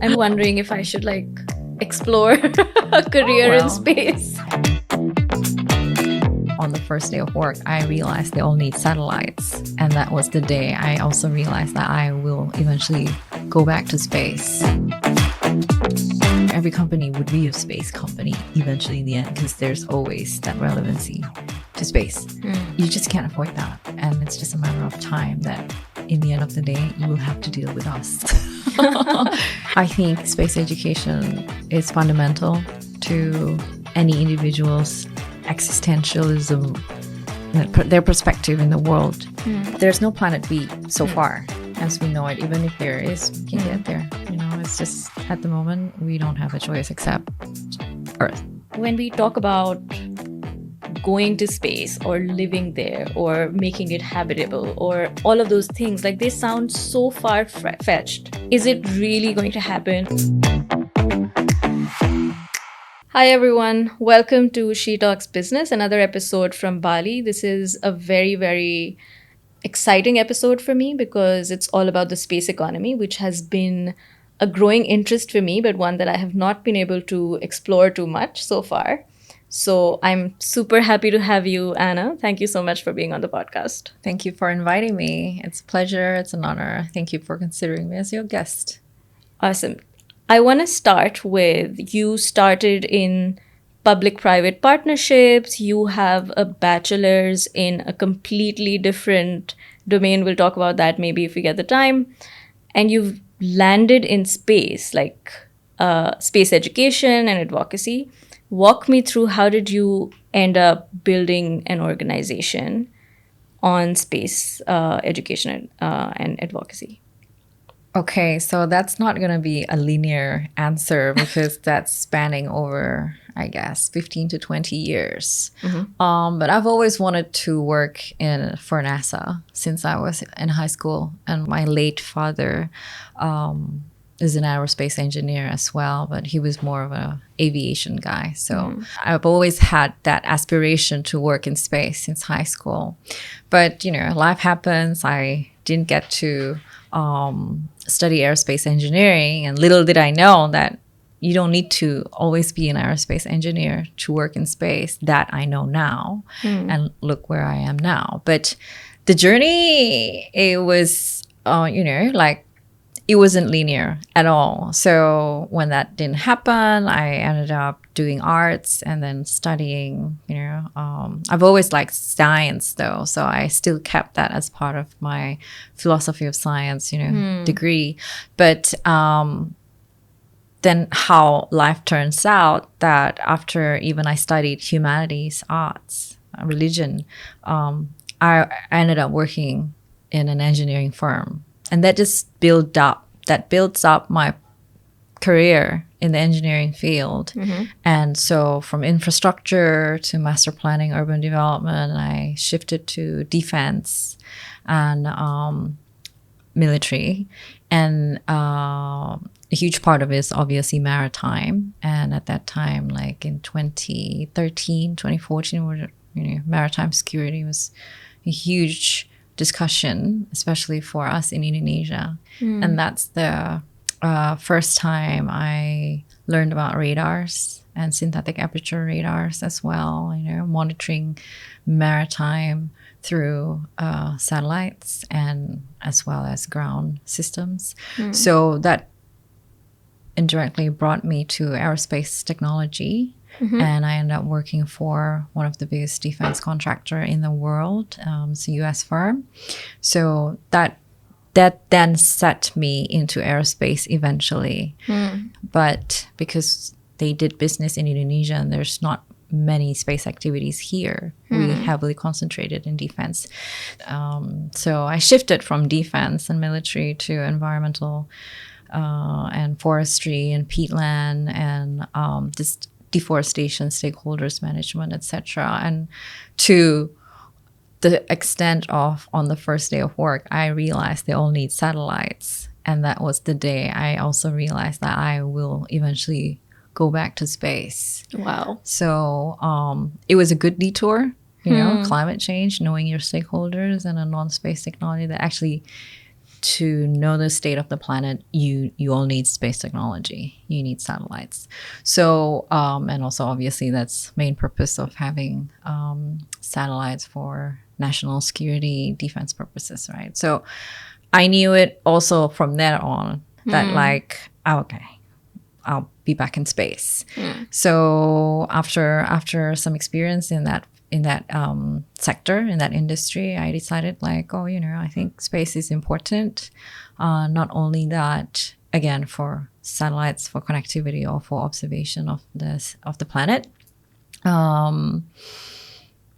I'm wondering if I should explore a career in space. On the first day of work, I realized they all need satellites. And that was the day I also realized that I will eventually go back to space. Every company would be a space company eventually in the end, because there's always that relevancy to space. You just can't avoid that. And it's just a matter of time that in the end of the day, you will have to deal with us. I think space education is fundamental to any individual's existentialism, their perspective in the world. There's no planet B so far as we know it. Even if there is, we can get there. It's just at the moment we don't have a choice except Earth. When we talk about going to space or living there or making it habitable or all of those things, they sound so far-fetched. Is it really going to happen? Hi everyone, welcome to She Talks Business, another episode from Bali. This is a very, very exciting episode for me because it's all about the space economy, which has been a growing interest for me, but one that I have not been able to explore too much so far. So I'm super happy to have you, Anna. Thank you so much for being on the podcast. Thank you for inviting me. It's a pleasure. It's an honor. Thank you for considering me as your guest. Awesome. I want to start with, you started in public-private partnerships. You have a bachelor's in a completely different domain. We'll talk about that maybe if we get the time. And you've landed in space, space education and advocacy. Walk me through, how did you end up building an organization on space education and advocacy? Okay, so that's not going to be a linear answer because that's spanning over, I guess, 15 to 20 years. But I've always wanted to work for NASA since I was in high school. And my late father is an aerospace engineer as well, but he was more of an aviation guy. So I've always had that aspiration to work in space since high school. But, life happens. I didn't get to study aerospace engineering, and little did I know that you don't need to always be an aerospace engineer to work in space. That I know now, and look where I am now. But the journey, it was, it wasn't linear at all. So when that didn't happen, I ended up doing arts and then studying, I've always liked science though. So I still kept that as part of my philosophy of science, degree. But then how life turns out that after even I studied humanities, arts, religion, I ended up working in an engineering firm. And that just builds up my career in the engineering field. And so from infrastructure to master planning, urban development, I shifted to defense and military. And a huge part of it is obviously maritime. And at that time, in 2013, 2014, maritime security was a huge discussion, especially for us in Indonesia. And that's the first time I learned about radars and synthetic aperture radars as well, monitoring maritime through satellites and as well as ground systems. So that indirectly brought me to aerospace technology. And I ended up working for one of the biggest defense contractor in the world. It's a U.S. firm. So that then set me into aerospace eventually. But because they did business in Indonesia and there's not many space activities here, we heavily concentrated in defense. So I shifted from defense and military to environmental and forestry and peatland and just deforestation, stakeholders management, etc. And to the extent of, on the first day of work, I realized they all need satellites. And that was the day I also realized that I will eventually go back to space. Wow. So it was a good detour, climate change, knowing your stakeholders, and a non-space technology that actually to know the state of the planet, you all need space technology. You need satellites. So, and also obviously that's main purpose of having satellites for national security, defense purposes, right? So I knew it also from there on that like, okay, I'll be back in space. So after some experience in that sector, in that industry, I decided like, oh, I think space is important. Not only that, again, for satellites, for connectivity, or for observation of the planet.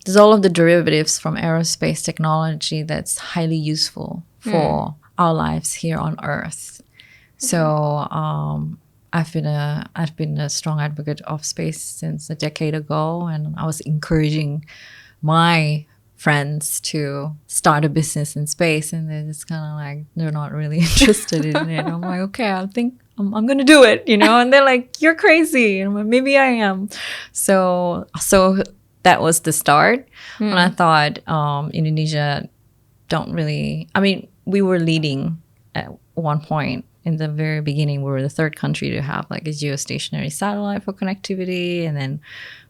There's all of the derivatives from aerospace technology that's highly useful for our lives here on Earth. So I've been a strong advocate of space since a decade ago, and I was encouraging my friends to start a business in space, and they're just kind of like, they're not really interested in it. I'm like, okay, I think I'm gonna do it, and they're like, you're crazy, and I'm like, maybe I am. So that was the start. And I thought Indonesia don't really, I mean, we were leading at one point. In the very beginning, we were the third country to have like a geostationary satellite for connectivity. And then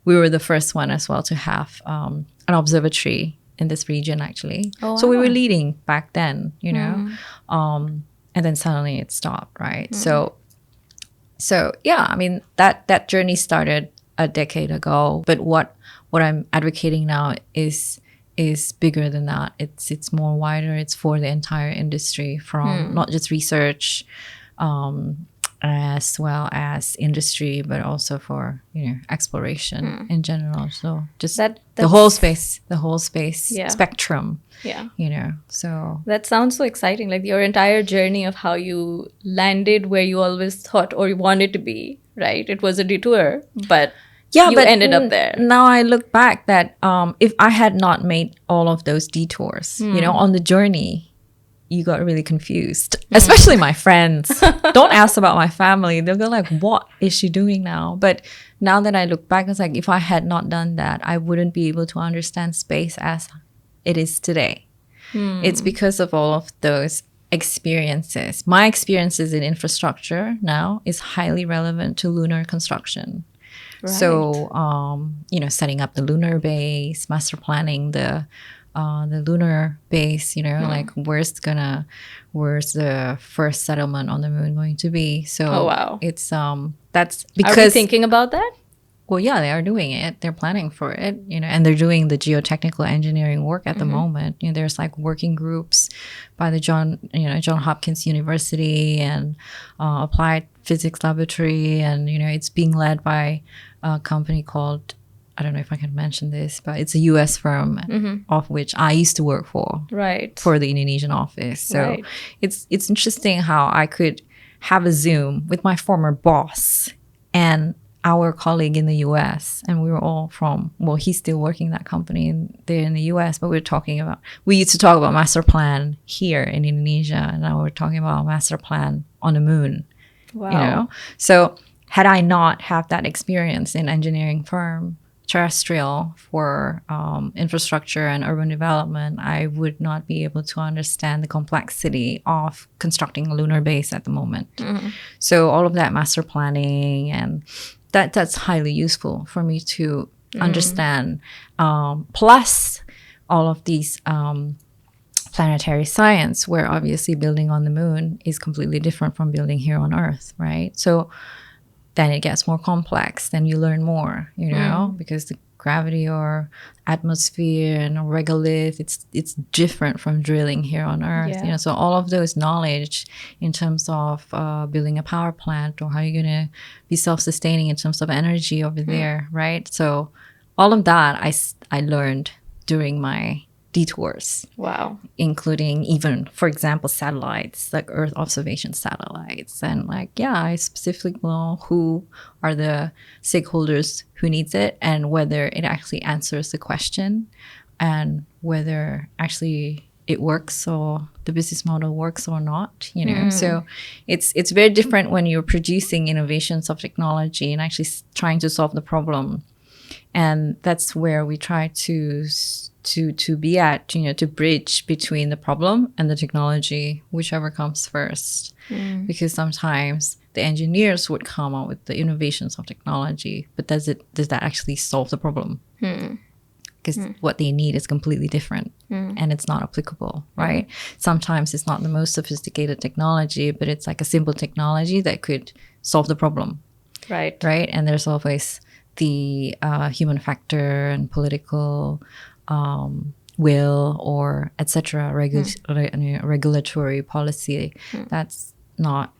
we were the first one as well to have an observatory in this region, actually. Oh, wow. So we were leading back then, and then suddenly it stopped, right? So yeah, I mean, that journey started a decade ago. But what I'm advocating now is bigger than that. It's more wider. It's for the entire industry, from not just research, as well as industry, but also for exploration in general. So just the whole space spectrum. Yeah. So that sounds so exciting. Like your entire journey of how you landed where you always thought or you wanted to be. Right? It was a detour, but you ended up there. Now I look back that if I had not made all of those detours, on the journey, you got really confused. Especially my friends. Don't ask about my family. They'll go like, what is she doing now? But now that I look back, it's like, if I had not done that, I wouldn't be able to understand space as it is today. It's because of all of those experiences. My experiences in infrastructure now is highly relevant to lunar construction. Right. So, setting up the lunar base, master planning the lunar base, like where's the first settlement on the moon going to be? So, it's that's because. Are we thinking about that? Well, yeah, they are doing it. They're planning for it, and they're doing the geotechnical engineering work at the moment. There's like working groups by the John Hopkins University and Applied Physics Laboratory, and it's being led by a company called, I don't know if I can mention this, but it's a U.S. firm of which I used to work for, right, for the Indonesian office. So it's interesting how I could have a Zoom with my former boss and our colleague in the US, and we were all he's still working that company there in the US, but we used to talk about master plan here in Indonesia, and now we're talking about master plan on the moon. Wow. So had I not had that experience in engineering firm, terrestrial, for infrastructure and urban development, I would not be able to understand the complexity of constructing a lunar base at the moment. So all of that master planning, and that's highly useful for me to understand. Plus all of these planetary science, where obviously building on the moon is completely different from building here on Earth, right? So then it gets more complex. Then you learn more, because the gravity or atmosphere and regolith, it's different from drilling here on Earth. So all of those knowledge in terms of building a power plant, or how you're gonna be self-sustaining in terms of energy over there, right? So all of that I learned during my detours. Wow. Including even, for example, satellites, like Earth observation satellites. And I specifically know who are the stakeholders who needs it, and whether it actually answers the question, and whether actually it works, or the business model works or not, So it's very different when you're producing innovations of technology and actually trying to solve the problem. And that's where we try to to be at, to bridge between the problem and the technology, whichever comes first. Because sometimes the engineers would come up with the innovations of technology, but does that actually solve the problem? Because what they need is completely different and it's not applicable, right? Sometimes it's not the most sophisticated technology, but it's like a simple technology that could solve the problem. Right. And there's always the human factor and political will, or etc. Regulatory policy that's not,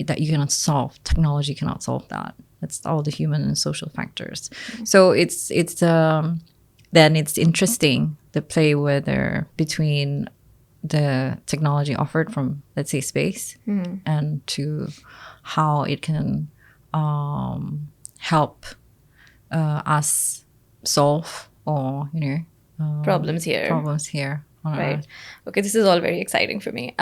that you cannot solve. Technology cannot solve that. That's all the human and social factors. So it's then it's interesting the play whether between the technology offered from, let's say, space and to how it can help us solve or Problems here. On Right. Earth. Okay, this is all very exciting for me.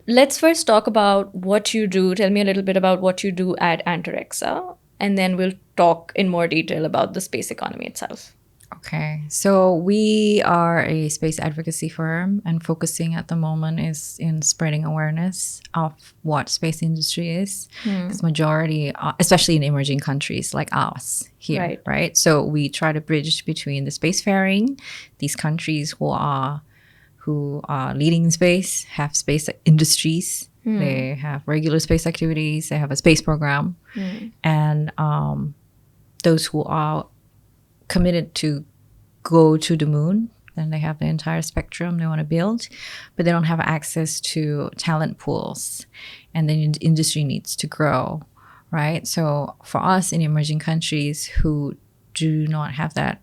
Let's first talk about what you do. Tell me a little bit about what you do at Antarexxa, and then we'll talk in more detail about the space economy itself. Okay, so we are a space advocacy firm, and focusing at the moment is in spreading awareness of what space industry is. Because majority, especially in emerging countries like us here, right? So we try to bridge between the spacefaring, these countries who are leading in space, have space industries, they have regular space activities, they have a space program, and those who are committed to go to the moon, then they have the entire spectrum they want to build, but they don't have access to talent pools, and the industry needs to grow, right? So for us in emerging countries who do not have that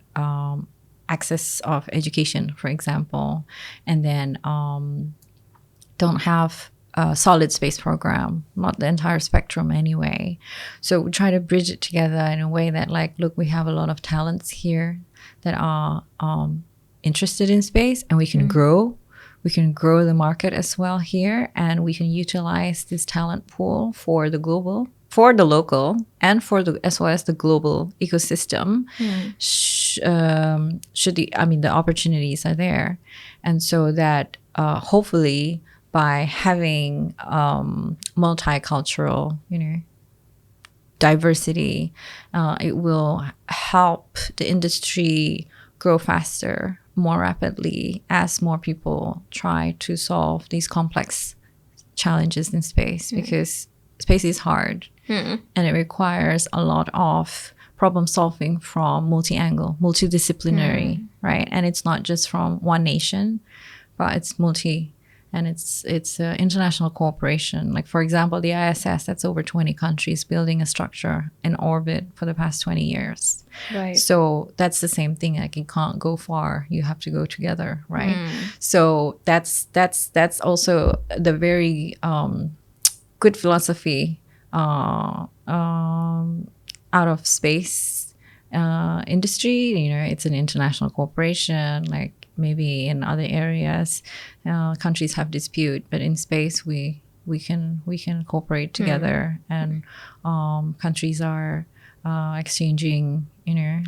access of education, for example, and then don't have a solid space program, not the entire spectrum anyway. So we try to bridge it together in a way that, like, look, we have a lot of talents here that are interested in space, and we can grow. We can grow the market as well here, and we can utilize this talent pool for the global, for the local, and for the as well as the global ecosystem. The opportunities are there, and so that hopefully by having multicultural, diversity, it will help the industry grow faster, more rapidly, as more people try to solve these complex challenges in space, because space is hard and it requires a lot of problem solving from multi-angle, multidisciplinary, right? And it's not just from one nation, but it's multi, and it's international cooperation. Like, for example, the ISS, that's over 20 countries building a structure in orbit for the past 20 years. Right. So that's the same thing. Like, you can't go far. You have to go together, right? So that's also the very good philosophy out of space industry. It's an international cooperation. Like, maybe in other areas, countries have dispute, but in space we can cooperate together, and countries are exchanging,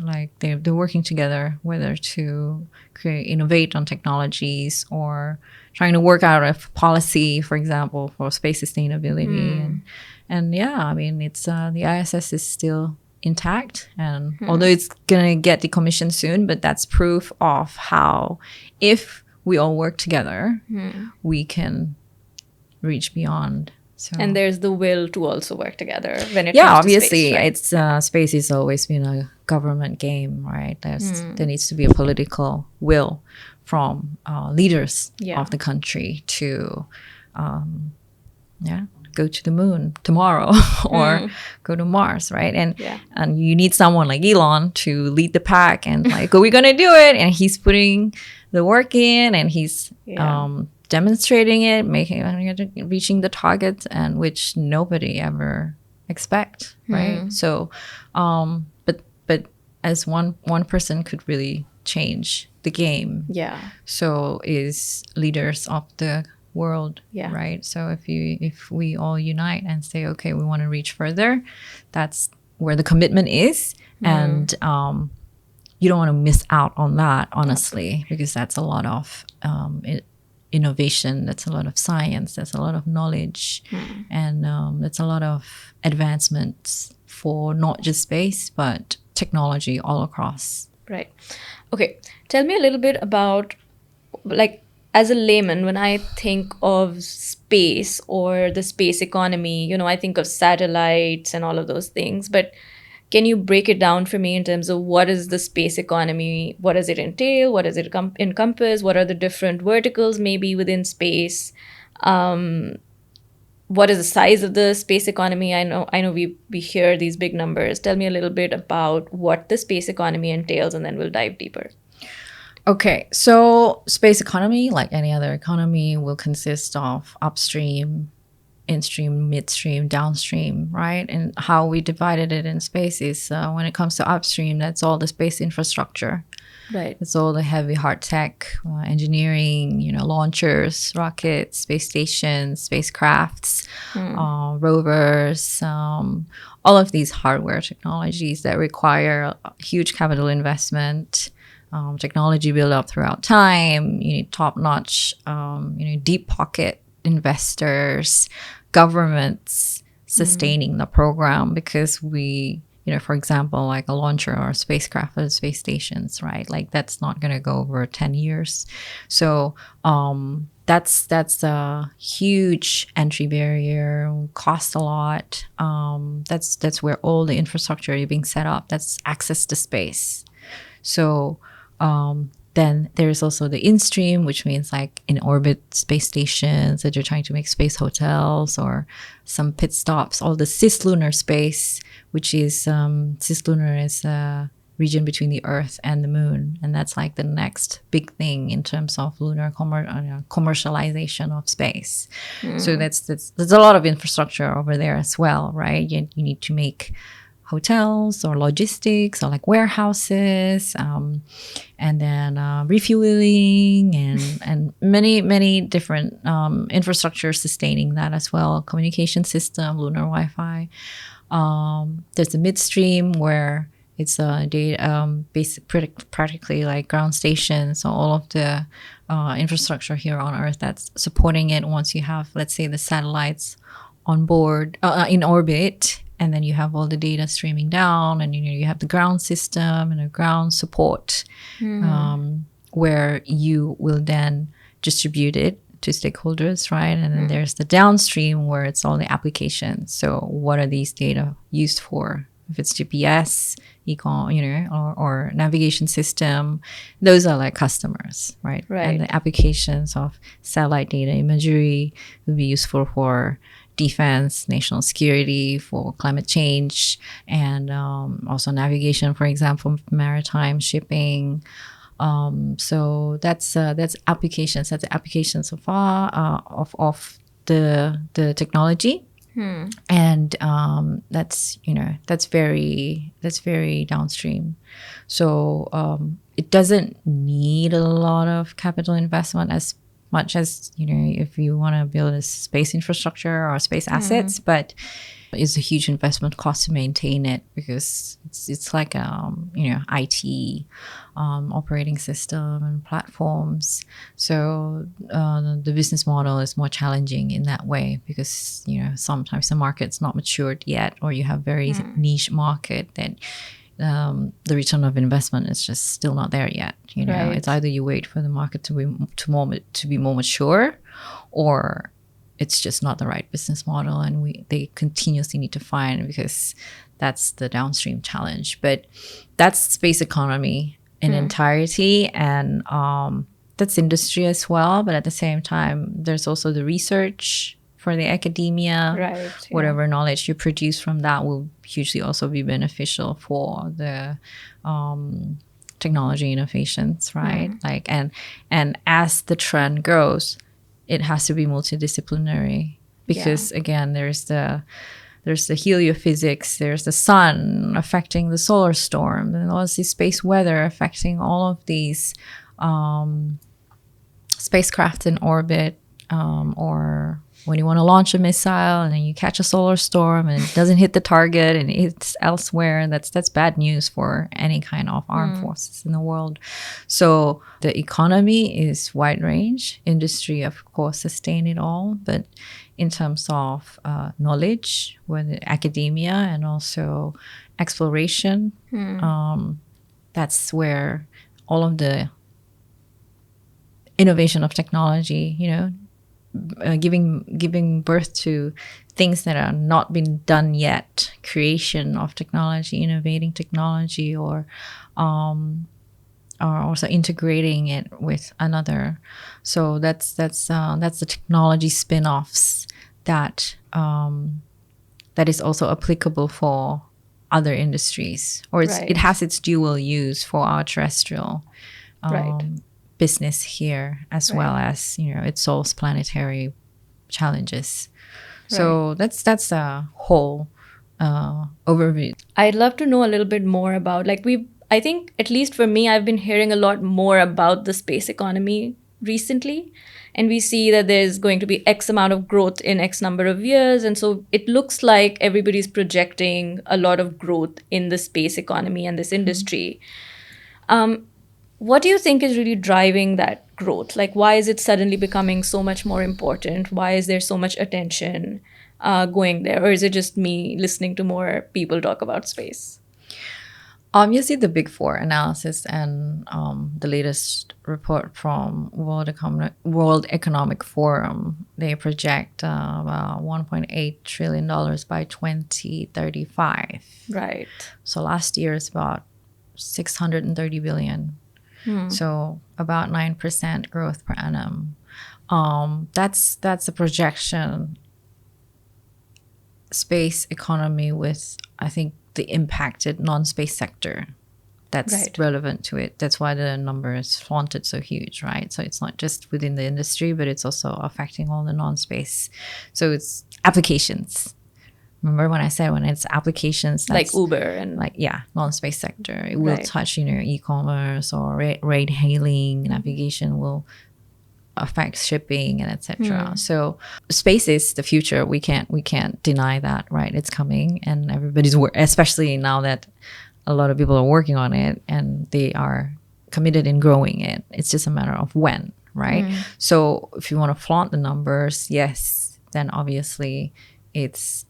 like they're working together, whether to innovate on technologies or trying to work out a policy, for example, for space sustainability. And yeah, I mean, it's the ISS is still intact, and although it's gonna get decommissioned soon, but that's proof of how, if we all work together, we can reach beyond. So, and there's the will to also work together when it comes to obviously space, right? it's space has always been a government game, right? There needs to be a political will from leaders of the country to go to the moon tomorrow or go to Mars, right? And you need someone like Elon to lead the pack and like, are we gonna do it? And he's putting the work in, and he's demonstrating it, reaching the targets, and which nobody ever expect, right? So but as one person could really change the game. So is leaders of the world, right? So if we all unite and say, okay, we want to reach further, that's where the commitment is. And you don't want to miss out on that, honestly, because that's a lot of innovation, that's a lot of science, that's a lot of knowledge, and that's a lot of advancements for not just space, but technology all across. Right. Okay. Tell me a little bit about, like, as a layman, when I think of space or the space economy, I think of satellites and all of those things. But can you break it down for me in terms of what is the space economy? What does it entail? What does it encompass? What are the different verticals maybe within space? What is the size of the space economy? I know we hear these big numbers. Tell me a little bit about what the space economy entails, and then we'll dive deeper. Okay, so space economy, like any other economy, will consist of upstream, in-stream, midstream, downstream, right? And how we divided it in space is when it comes to upstream, that's all the space infrastructure. Right. It's all the heavy hard tech, engineering, launchers, rockets, space stations, spacecrafts, rovers, all of these hardware technologies that require huge capital investment, technology build up throughout time. You need top-notch, deep pocket investors, governments sustaining the program, because we, for example, like a launcher or a spacecraft or space stations, right? Like that's not going to go over 10 years. So that's a huge entry barrier, cost a lot. That's where all the infrastructure is being set up. That's access to space. So then there's also the in-stream, which means like in orbit space stations that you're trying to make space hotels or some pit stops. All the cislunar space, which is cislunar is a region between the Earth and the Moon, and that's like the next big thing in terms of lunar commercialization of space. So there's a lot of infrastructure over there as well, right? You need to make hotels or logistics or like warehouses, and then refueling and many different infrastructure sustaining that as well. Communication system, lunar Wi-Fi. There's the midstream where it's practically like ground stations. So all of the infrastructure here on Earth that's supporting it once you have, let's say, the satellites on board in orbit. And then you have all the data streaming down, and you have the ground system and a ground support, where you will then distribute it to stakeholders, right? And then there's the downstream where it's all the applications. So what are these data used for? If it's GPS, or navigation system, those are like customers, right? And the applications of satellite data imagery will be useful for defense, national security, for climate change, and also navigation, for example, maritime shipping. So that's applications. That's the applications so far of the technology. And that's very downstream. So it doesn't need a lot of capital investment as much as if you want to build a space infrastructure or space assets, but it's a huge investment cost to maintain it, because it's like IT operating system and platforms. So the business model is more challenging in that way, because sometimes the market's not matured yet, or you have very niche market that the return of investment is just still not there yet. It's either you wait for the market to be more mature, or it's just not the right business model, and they continuously need to find, because that's the downstream challenge. But that's space economy in entirety, and that's industry as well. But at the same time, there's also the research for the academia. Whatever knowledge you produce from that will hugely also be beneficial for the technology innovations, right? Like and as the trend grows, it has to be multidisciplinary, because again, there's the heliophysics, there's the sun affecting the solar storm, and all this space weather affecting all of these spacecraft in orbit, or when you want to launch a missile and then you catch a solar storm and it doesn't hit the target and it's elsewhere, that's bad news for any kind of armed forces in the world. So the economy is wide range. Industry, of course, sustain it all, but in terms of knowledge, whether academia and also exploration, that's where all of the innovation of technology, giving birth to things that are not been done yet, creation of technology, innovating technology, or also integrating it with another. So that's the technology spin-offs that is also applicable for other industries, or it has its dual use for our terrestrial business here, as well as it solves planetary challenges. So that's a whole overview. I'd love to know a little bit more about, I think, at least for me, I've been hearing a lot more about the space economy recently, and we see that there's going to be X amount of growth in X number of years, and so it looks like everybody's projecting a lot of growth in the space economy and this industry. What do you think is really driving that growth? Why is it suddenly becoming so much more important? Why is there so much attention going there? Or is it just me listening to more people talk about space? Obviously, the Big Four analysis and the latest report from World Economic Forum, they project about $1.8 trillion by 2035. Right. So last year is about 630 billion. So about 9% growth per annum. That's a projection. Space economy with, I think, the impacted non-space sector that's relevant to it. That's why the number is flaunted so huge, right? So it's not just within the industry, but it's also affecting all the non-space. So it's applications. Remember when I said when it's applications, like Uber and non-space sector, it will touch e-commerce or ride hailing, navigation will affect shipping and etc. So space is the future. We can't deny that, right? It's coming, and everybody's especially now that a lot of people are working on it and they are committed in growing it. It's just a matter of when, right? So if you want to flaunt the numbers, yes, then obviously it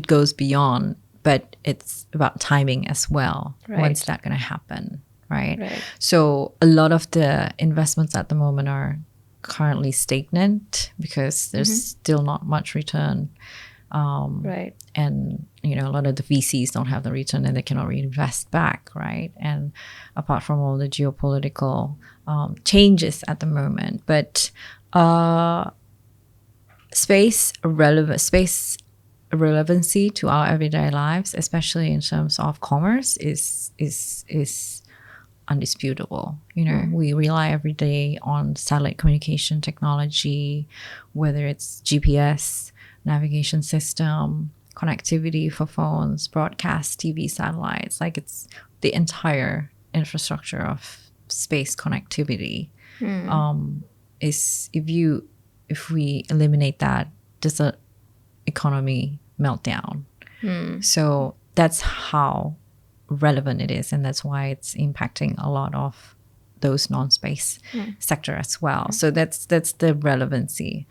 goes beyond, but it's about timing as well. When's that going to happen, right? So a lot of the investments at the moment are currently stagnant because there's still not much return. And a lot of the VCs don't have the return and they cannot reinvest back, right? And apart from all the geopolitical changes at the moment, but space relevancy to our everyday lives, especially in terms of commerce, is undisputable. We rely every day on satellite communication technology, whether it's GPS, navigation system, connectivity for phones, broadcast, TV, satellites. It's the entire infrastructure of space connectivity. If we eliminate that, does the economy melt down? So that's how relevant it is, and that's why it's impacting a lot of those non-space sector as well. So that's the relevancy.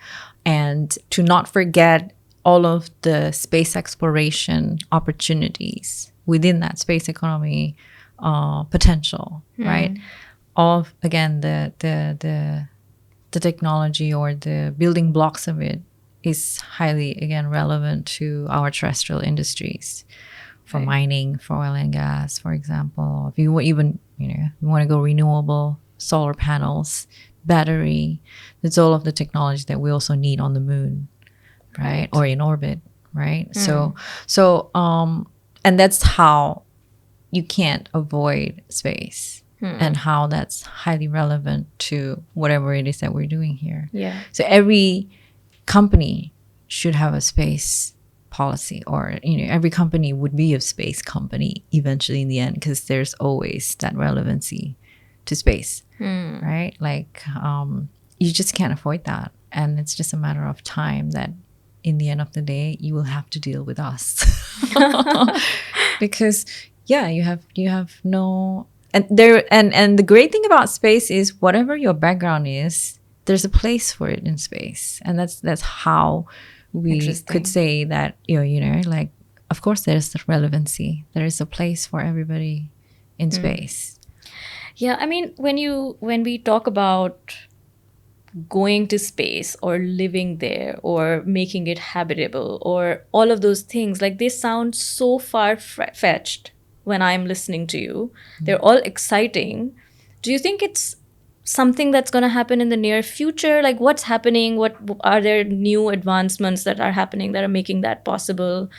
And to not forget all of the space exploration opportunities within that space economy potential, right? Of, again, the technology or the building blocks of it is highly, again, relevant to our terrestrial industries, for mining, for oil and gas, for example. If you even, you want to go renewable, solar panels, battery, that's all of the technology that we also need on the moon, right? Or in orbit, right? So and that's how you can't avoid space. And how that's highly relevant to whatever it is that we're doing here. So every company should have a space policy, or every company would be a space company eventually in the end, because there's always that relevancy to space, right? you just can't avoid that. And it's just a matter of time that in the end of the day, you will have to deal with us. Because yeah, you have no, and the great thing about space is whatever your background is, there's a place for it in space. And that's how we could say that, like, of course there's the relevancy. There is a place for everybody in space. Yeah, I mean, when we talk about going to space or living there or making it habitable or all of those things, like, they sound so far-fetched when I'm listening to you. They're all exciting. Do you think it's something that's going to happen in the near future? Like, what's happening? What are there new advancements that are happening that are making that possible?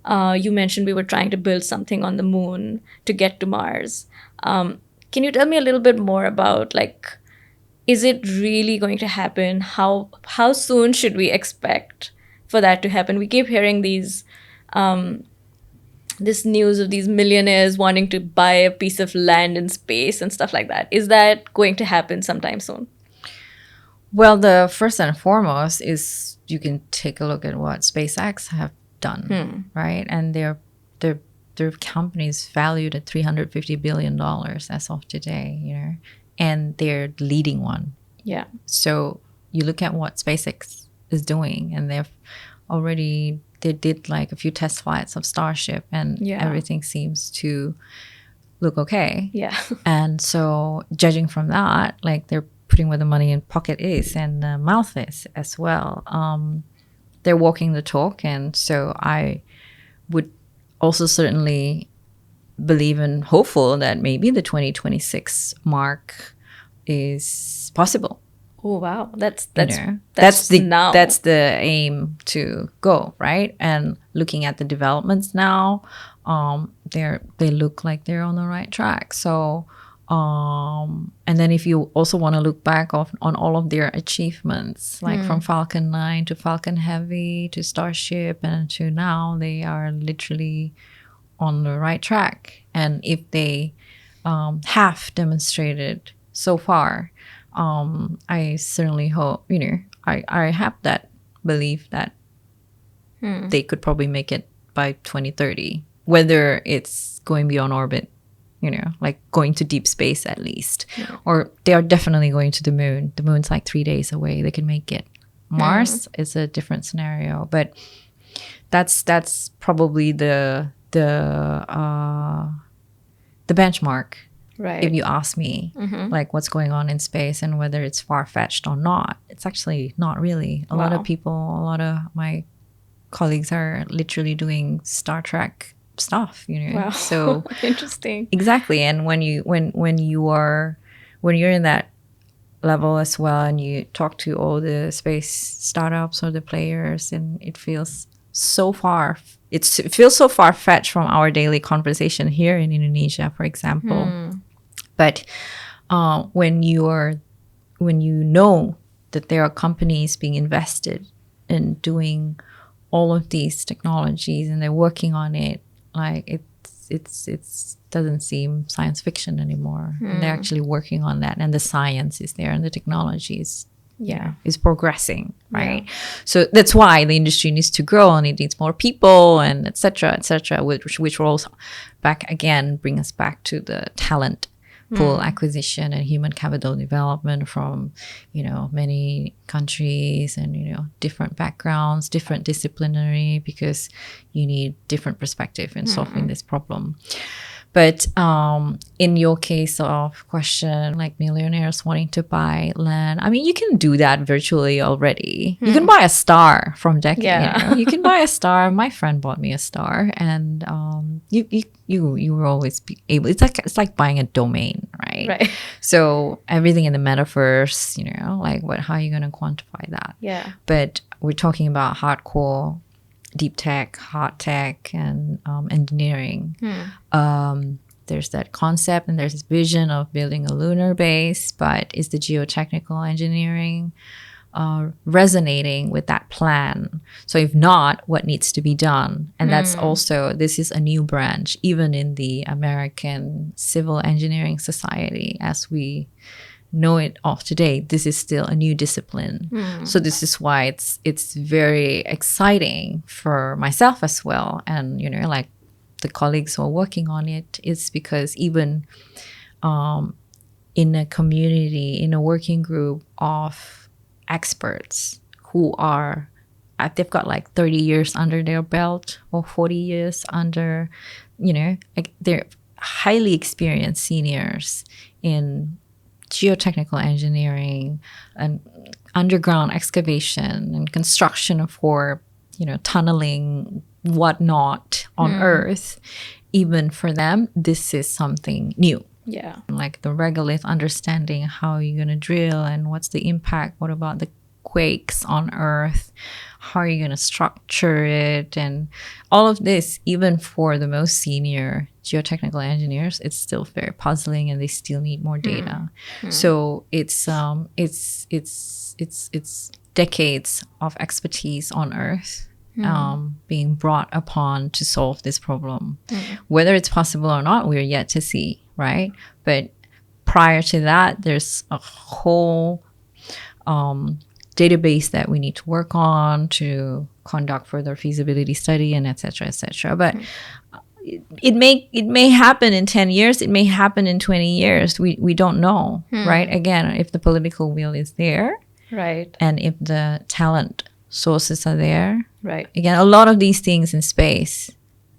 You mentioned we were trying to build something on the moon to get to Mars. Can you tell me a little bit more about, like, is it really going to happen? How soon should we expect for that to happen? We keep hearing these this news of these millionaires wanting to buy a piece of land in space and stuff like that. Is that going to happen sometime soon? Well, the first and foremost is you can take a look at what SpaceX have done, right? And their company is valued at $350 billion as of today, and they're the leading one. Yeah. So you look at what SpaceX is doing, and they did like a few test flights of Starship, and everything seems to look okay. Yeah. And so judging from that, like, they're putting where the money in pocket is and the mouth is as well. They're walking the talk. And so I would also certainly believe and hopeful that maybe the 2026 mark is possible. Oh, wow. That's the aim to go, right? And looking at the developments now, they look like they're on the right track. So, and then if you also want to look back on all of their achievements, like from Falcon 9 to Falcon Heavy to Starship and to now, they are literally on the right track. And if they have demonstrated so far, I certainly hope, I have that belief that they could probably make it by 2030, whether it's going beyond orbit, like going to deep space at least, or they are definitely going to the moon. The moon's like 3 days away. They can make it. Mars is a different scenario, but that's probably the benchmark. Right. If you ask me, like, what's going on in space and whether it's far-fetched or not, it's actually not really. A lot of my colleagues are literally doing Star Trek stuff, Wow. So interesting. Exactly. And when you're in that level as well, and you talk to all the space startups or the players, and it feels so far-fetched from our daily conversation here in Indonesia, for example. But when you know that there are companies being invested in doing all of these technologies and they're working on it, like, it doesn't seem science fiction anymore. And they're actually working on that, and the science is there and the technology is progressing, right? So that's why the industry needs to grow, and it needs more people, and et cetera, which will also bring us back to the talent pool acquisition and human capital development from, many countries and, different backgrounds, different disciplinary, because you need different perspective in solving this problem. But in your case of question, like millionaires wanting to buy land, I mean, you can do that virtually already. You can buy a star from Decade. Yeah. You can buy a star. My friend bought me a star, and you will always be able. It's like buying a domain, right? Right. So everything in the metaverse, like how are you going to quantify that? Yeah. But we're talking about hardcore deep tech, hard tech, and engineering. There's that concept and there's this vision of building a lunar base, but is the geotechnical engineering resonating with that plan? So if not, what needs to be done? And that's also, this is a new branch, even in the American Civil Engineering Society, as we know it of today, this is still a new discipline. So this is why it's very exciting for myself as well, and like the colleagues who are working on it. It's because even in a community, in a working group of experts who are, they've got like 30 years under their belt or 40 years under, like they're highly experienced seniors in geotechnical engineering and underground excavation and construction for, tunneling, whatnot on Earth. Even for them, this is something new. Yeah. Like the regolith, understanding how you're going to drill and what's the impact. What about the quakes on Earth? How are you going to structure it? And all of this, even for the most senior geotechnical engineers, it's still very puzzling, and they still need more data. So it's decades of expertise on Earth being brought upon to solve this problem. Whether it's possible or not, we're yet to see, right? But prior to that, there's a whole database that we need to work on to conduct further feasibility study and et cetera. But it may happen in 10 years, it may happen in 20 years. We don't know, right? Again, if the political will is there, right, and if the talent sources are there, right. Again, a lot of these things in space,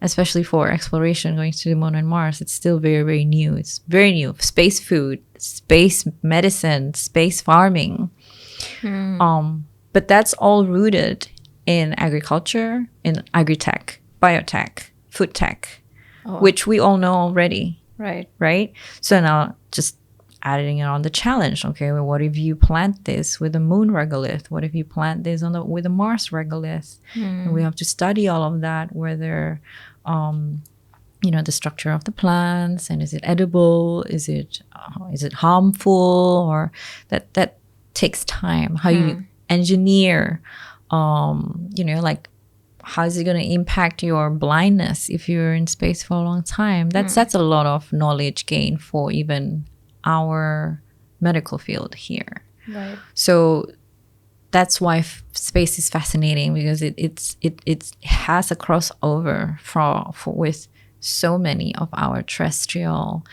especially for exploration, going to the moon and Mars, it's still very, very new. It's very new. Space food, space medicine, space farming. But that's all rooted in agriculture, in agri-tech, biotech, food tech, which we all know already. Right? So now just adding it on the challenge. Okay, well, what if you plant this with a moon regolith? What if you plant this with a Mars regolith? And we have to study all of that, whether the structure of the plants, and is it edible? Is it harmful? Or that takes time. How you engineer, like how is it going to impact your blindness if you're in space for a long time? That's a lot of knowledge gain for even our medical field here. Right. So that's why space is fascinating, because it has a crossover with so many of our terrestrial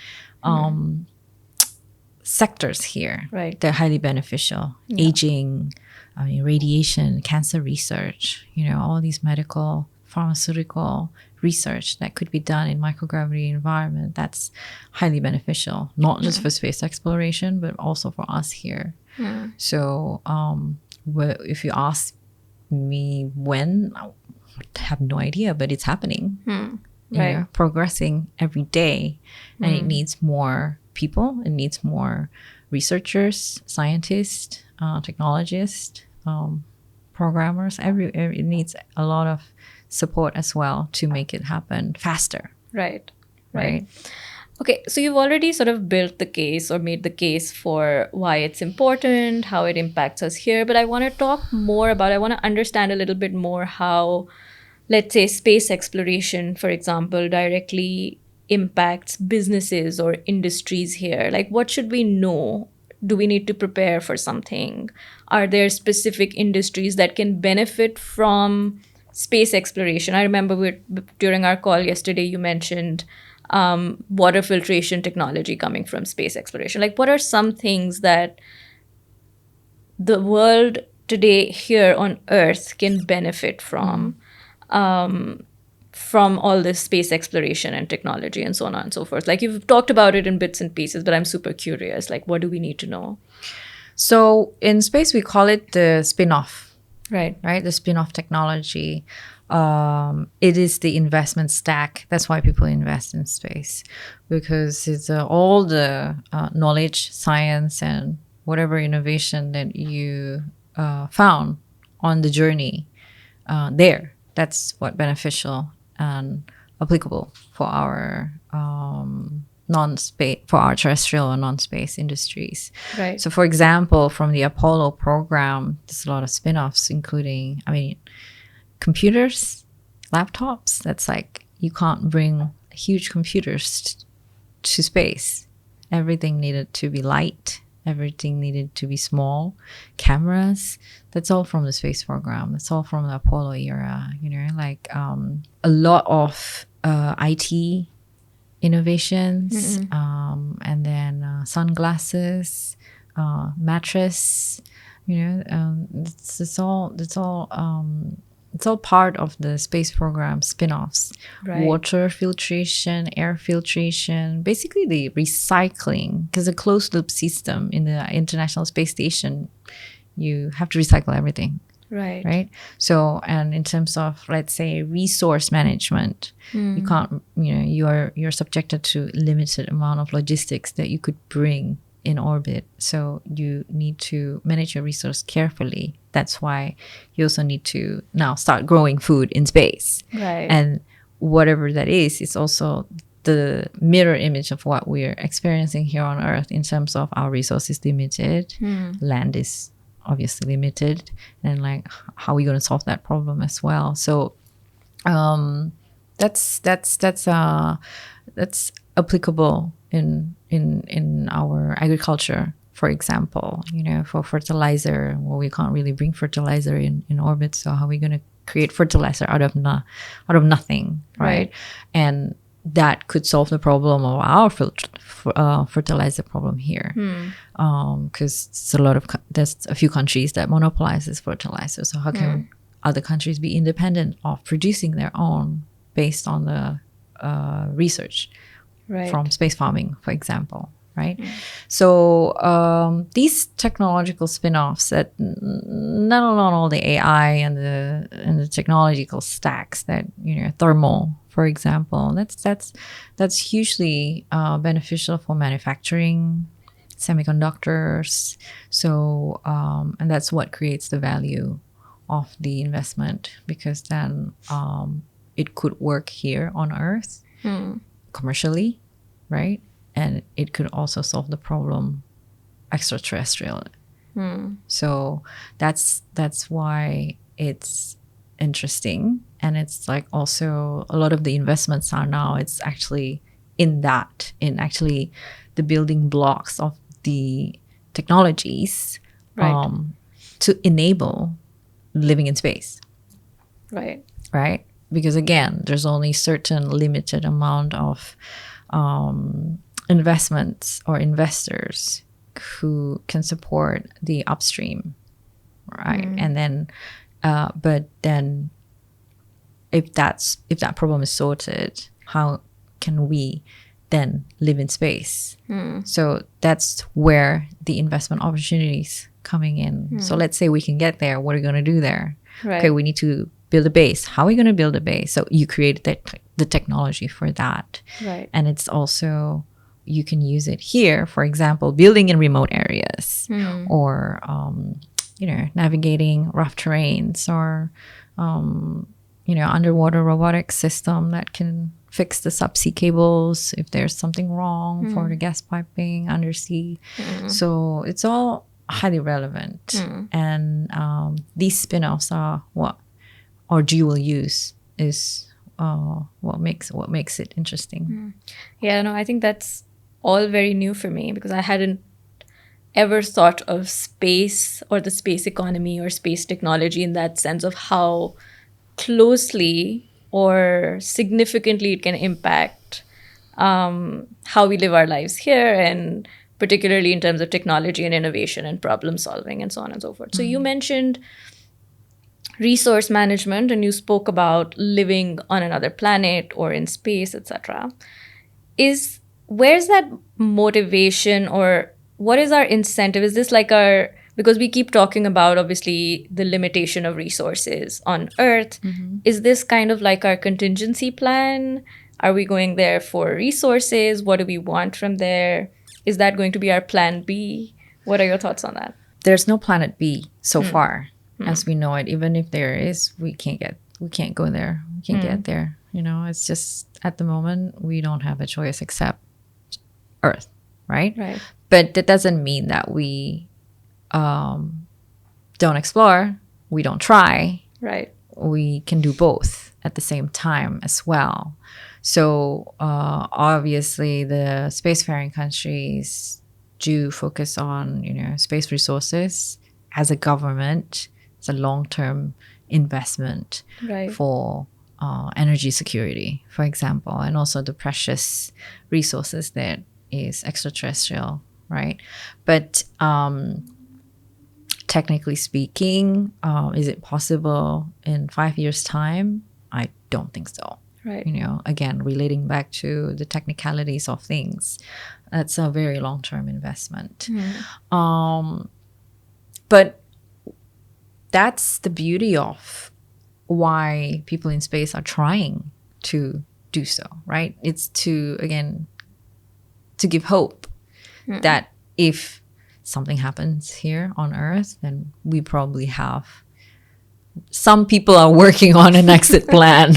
sectors here. Right. They're highly beneficial. Aging, radiation, cancer research, all these medical, pharmaceutical research that could be done in microgravity environment. That's highly beneficial, not just for space exploration, but also for us here. So if you ask me when, I have no idea, but it's happening. Progressing every day, and it needs more people. It needs more researchers, scientists, technologists, programmers. It needs a lot of support as well to make it happen faster. Right. Okay, so you've already sort of built the case or made the case for why it's important, how it impacts us here, but I want to talk more about, I want to understand a little bit more how, let's say, space exploration, for example, directly impacts businesses or industries here. Like, what should we know? Do we need to prepare for something? Are there specific industries that can benefit from space exploration? I remember during our call yesterday, you mentioned water filtration technology coming from space exploration. Like, what are some things that the world today here on Earth can benefit from all this space exploration and technology and so on and so forth? Like, you've talked about it in bits and pieces, but I'm super curious. Like, what do we need to know? So in space, we call it the spin-off. Right. The spin-off technology. It is the investment stack. That's why people invest in space, because it's all the knowledge, science, and whatever innovation that you found on the journey there. That's what beneficial and applicable for our non-space, for our terrestrial and non-space industries. Right. So, for example, from the Apollo program, there's a lot of spin-offs, including, computers, laptops. That's like, you can't bring huge computers to space. Everything needed to be light Everything needed to be small. Cameras, that's all from the space program. That's all from the Apollo era, like a lot of IT innovations, and then sunglasses, mattress, it's all part of the space program spin-offs. Right. Water filtration, air filtration, basically the recycling, because a closed loop system in the International Space Station, you have to recycle everything. Right. So, and in terms of, let's say, resource management, you can't, you're subjected to limited amount of logistics that you could bring in orbit. So you need to manage your resource carefully. That's why you also need to now start growing food in space. Right. And whatever that is also the mirror image of what we're experiencing here on Earth in terms of our resources limited, land is obviously limited, and like how are we going to solve that problem as well. So that's applicable in our agriculture, for example. For fertilizer, well, we can't really bring fertilizer in orbit, so how are we going to create fertilizer out of nothing, right? And that could solve the problem of our fertilizer problem here, because there's a few countries that monopolizes fertilizer. So how can other countries be independent of producing their own based on the research from space farming, for example, right? So these technological spin-offs, that not all the AI and the technological stacks that thermal, for example, that's hugely beneficial for manufacturing semiconductors. So and that's what creates the value of the investment, because then it could work here on Earth commercially, right? And it could also solve the problem extraterrestrial. So that's why it's interesting. And it's like also a lot of the investments are now, it's actually in actually the building blocks of the technologies to enable living in space. Right? Because again, there's only certain limited amount of investments or investors who can support the upstream, right? And then but then if that problem is sorted, how can we then live in space? So that's where the investment opportunities coming in. So let's say we can get there. What are we going to do there? Okay, we need to build a base. How are we going to build a base? So you create the technology for that. And it's also, you can use it here, for example, building in remote areas, or navigating rough terrains, or underwater robotic system that can fix the subsea cables if there's something wrong for the gas piping undersea. So it's all highly relevant. And these spin-offs are or dual use is what makes it interesting. Yeah, no, I think that's all very new for me, because I hadn't ever thought of space or the space economy or space technology in that sense of how closely or significantly it can impact how we live our lives here, and particularly in terms of technology and innovation and problem solving and so on and so forth. So you mentioned resource management, and you spoke about living on another planet or in space, etc. Where's that motivation, or what is our incentive? Is this like because we keep talking about obviously the limitation of resources on Earth. Is this kind of like our contingency plan? Are we going there for resources? What do we want from there? Is that going to be our plan B? What are your thoughts on that? There's no planet B so far. As we know it. Even if there is, we can't go there. We can't get there. It's just, at the moment, we don't have a choice except Earth, right? But that doesn't mean that we don't explore, we don't try. We can do both at the same time as well. So obviously the spacefaring countries do focus on, space resources as a government. It's a long-term investment Right. for energy security, for example, and also the precious resources that is extraterrestrial, right? But technically speaking, is it possible in 5 years' time? I don't think so. Right. Again, relating back to the technicalities of things, that's a very long-term investment. But that's the beauty of why people in space are trying to do so, right? It's to, again, to give hope that if something happens here on Earth, then we probably have, some people are working on an exit plan,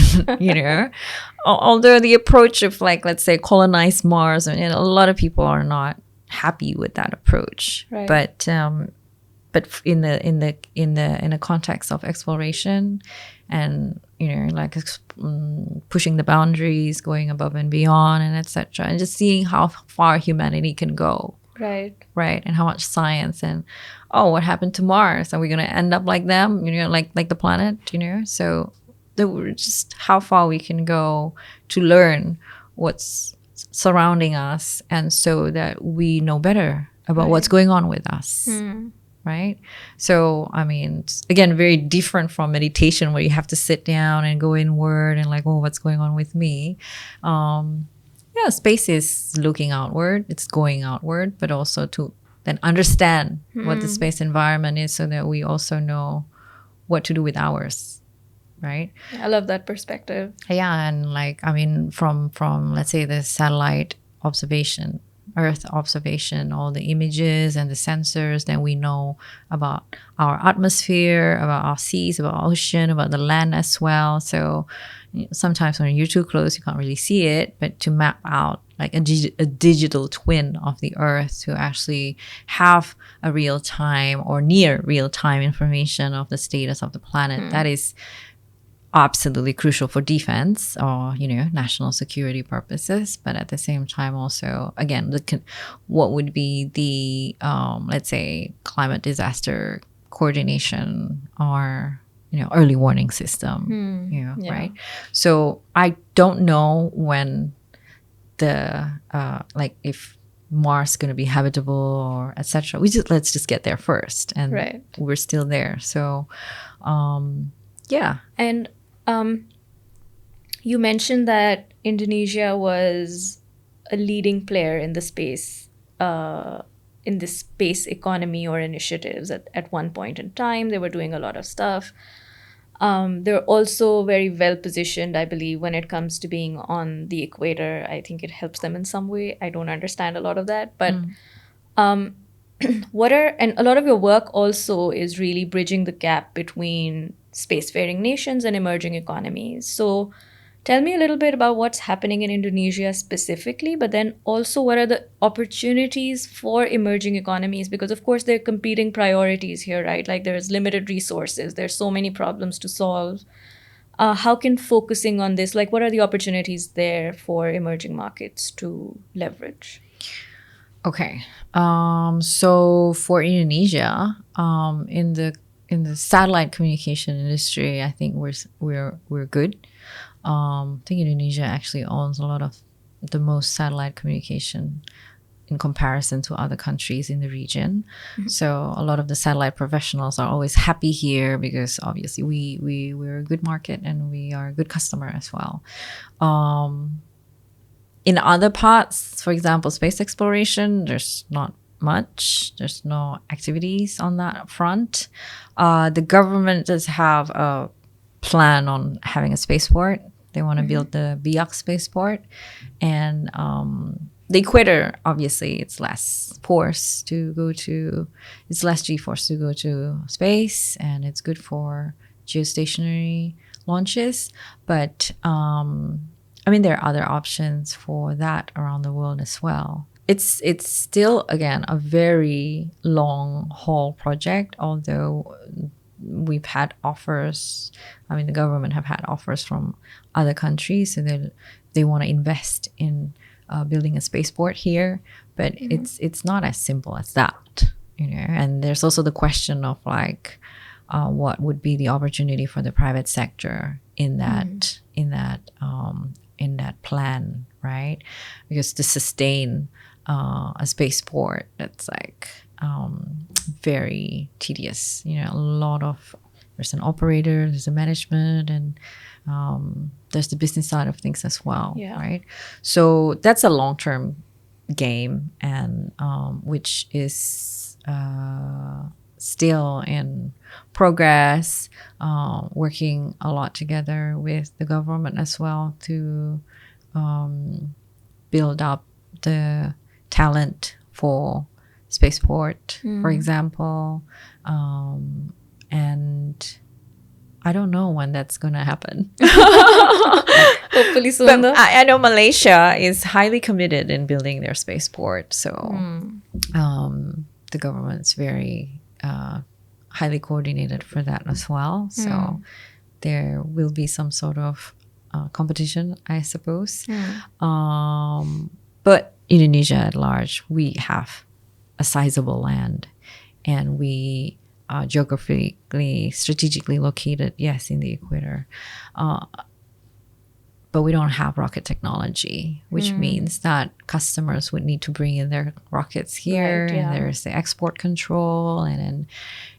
although the approach of, like, let's say colonize Mars, and a lot of people are not happy with that approach. Right. But in the context of exploration and like pushing the boundaries, going above and beyond, and etc., and just seeing how far humanity can go, right, and how much science, and what happened to Mars? Are we going to end up like them, like the planet, so just how far we can go to learn what's surrounding us, and so that we know better about what's going on with us. Right? So, I mean, it's, again, very different from meditation, where you have to sit down and go inward and like, what's going on with me? Space is looking outward, it's going outward, but also to then understand what the space environment is, so that we also know what to do with ours. Right? I love that perspective. Yeah, and like, I mean, from let's say the satellite observation, Earth observation, all the images and the sensors, then we know about our atmosphere, about our seas, about our ocean, about the land as well. So sometimes when you're too close, you can't really see it, but to map out like a digital twin of the Earth, to actually have a real-time or near real-time information of the status of the planet, that is absolutely crucial for defense or national security purposes. But at the same time, also, again, what would be the let's say climate disaster coordination, or early warning system. Right? So I don't know when the like if Mars going to be habitable or etc. Let's just get there first, and we're still there. So yeah. And you mentioned that Indonesia was a leading player in the space economy or initiatives at one point in time. They were doing a lot of stuff. They're also very well positioned, I believe, when it comes to being on the equator. I think it helps them in some way. I don't understand a lot of that, but and a lot of your work also is really bridging the gap between spacefaring nations and emerging economies. So tell me a little bit about what's happening in Indonesia specifically, but then also what are the opportunities for emerging economies? Because of course there are competing priorities here, right? Like there's limited resources, there's so many problems to solve. How can focusing on this, like what are the opportunities there for emerging markets to leverage? Okay. So for Indonesia, in the satellite communication industry, I think we're good. I think Indonesia actually owns a lot of the most satellite communication in comparison to other countries in the region. So a lot of the satellite professionals are always happy here, because obviously we're a good market and we are a good customer as well. In other parts, for example, space exploration, there's not much. There's no activities on that front. The government does have a plan on having a spaceport. They want to build the Biak spaceport. And the equator, obviously, it's less force to go to, it's less G-force to go to space, and it's good for geostationary launches. But I mean, there are other options for that around the world as well. It's still, again, a very long haul project, although we've had offers. I mean, the government have had offers from other countries, so they want to invest in building a spaceport here. but it's not as simple as that, and there's also the question of like what would be the opportunity for the private sector in that plan, right? Because to sustain a spaceport, that's like very tedious. A lot of, there's an operator, there's a management, and there's the business side of things as well, right? So that's a long-term game, and which is still in progress, working a lot together with the government as well to build up the talent for spaceport, for example. And I don't know when that's going to happen. Hopefully soon, though. I know Malaysia is highly committed in building their spaceport. So the government's very highly coordinated for that as well. So there will be some sort of competition, I suppose. But Indonesia at large, we have a sizable land, and we are geographically, strategically located, yes, in the equator. But we don't have rocket technology, which means that customers would need to bring in their rockets here, Right, yeah. and there's the export control, and then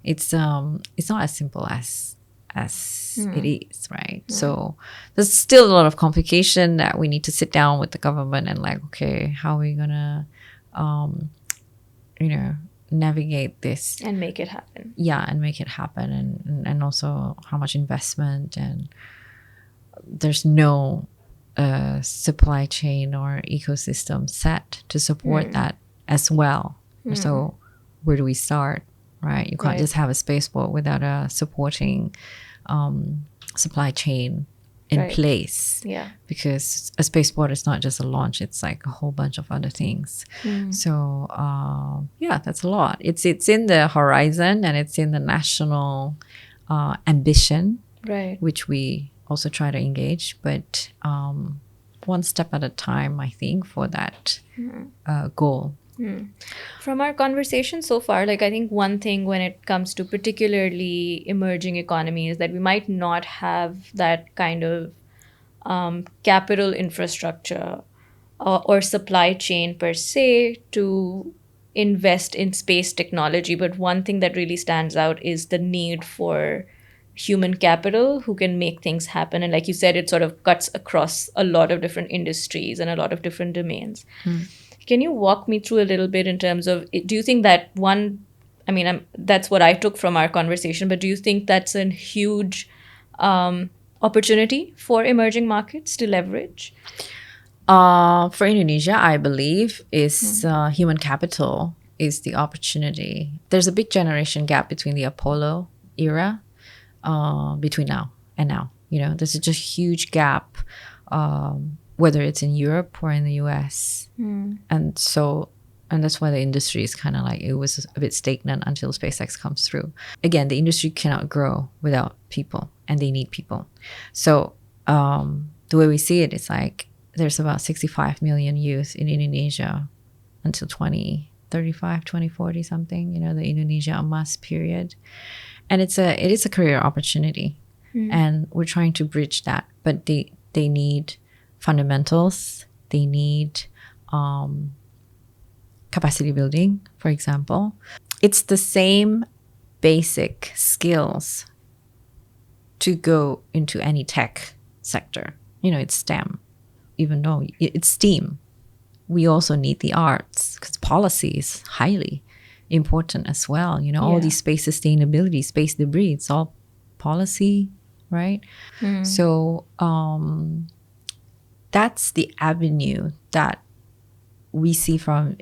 it's not as simple as it is, right? So there's still a lot of complication that we need to sit down with the government and like, okay, how are we gonna, navigate this And make it happen. yeah, and make it happen, and also how much investment, and there's no supply chain or ecosystem set to support that as well. So where do we start, right? You can't just have a spaceport without a supporting supply chain in place, because a spaceport is not just a launch, it's like a whole bunch of other things. So that's a lot. It's in the horizon, and it's in the national ambition, Right. which we also try to engage, but one step at a time, I think, for that goal. From our conversation so far, like I think one thing when it comes to particularly emerging economies, that we might not have that kind of capital infrastructure or supply chain per se to invest in space technology. But one thing that really stands out is the need for human capital who can make things happen. And like you said, it sort of cuts across a lot of different industries and a lot of different domains. Can you walk me through a little bit in terms of, do you think that that's what I took from our conversation, but do you think that's a huge opportunity for emerging markets to leverage? For Indonesia, I believe is human capital is the opportunity. There's a big generation gap between the Apollo era, between now and now. There's just a huge gap, whether it's in Europe or in the US. And that's why the industry is kind of like, it was a bit stagnant until SpaceX comes through. Again, the industry cannot grow without people, and they need people. So the way we see it, it's like there's about 65 million youth in Indonesia until 2035, 2040 something, the Indonesia Emas period. And it is a career opportunity. And we're trying to bridge that. But they need fundamentals. They need capacity building, for example. It's the same basic skills to go into any tech sector. It's STEM, even though it's STEAM. We also need the arts, because policy is highly important as well. All these space sustainability, space debris, it's all policy, right? So that's the avenue that we see from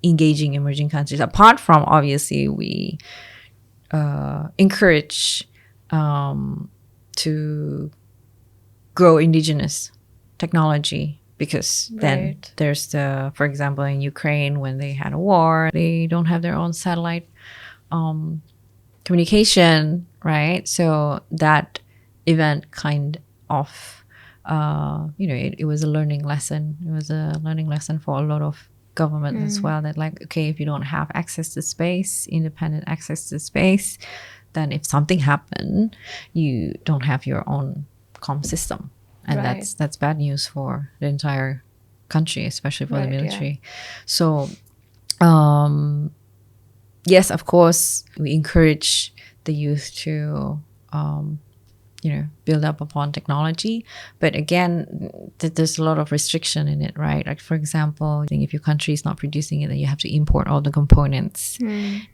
engaging emerging countries. Apart from, obviously, we encourage to grow indigenous technology, because then there's for example, in Ukraine, when they had a war, they don't have their own satellite communication, right? So that event kind of, it was a learning lesson. It was a learning lesson for a lot of government as well, that like, okay, if you don't have access to space, independent access to space, then if something happened, you don't have your own comm system, and Right. that's bad news for the entire country, especially for the Right, yeah. military. So yes, of course, we encourage the youth to build up upon technology, but again, there's a lot of restriction in it, right? Like, for example, I think if your country is not producing it, then you have to import all the components,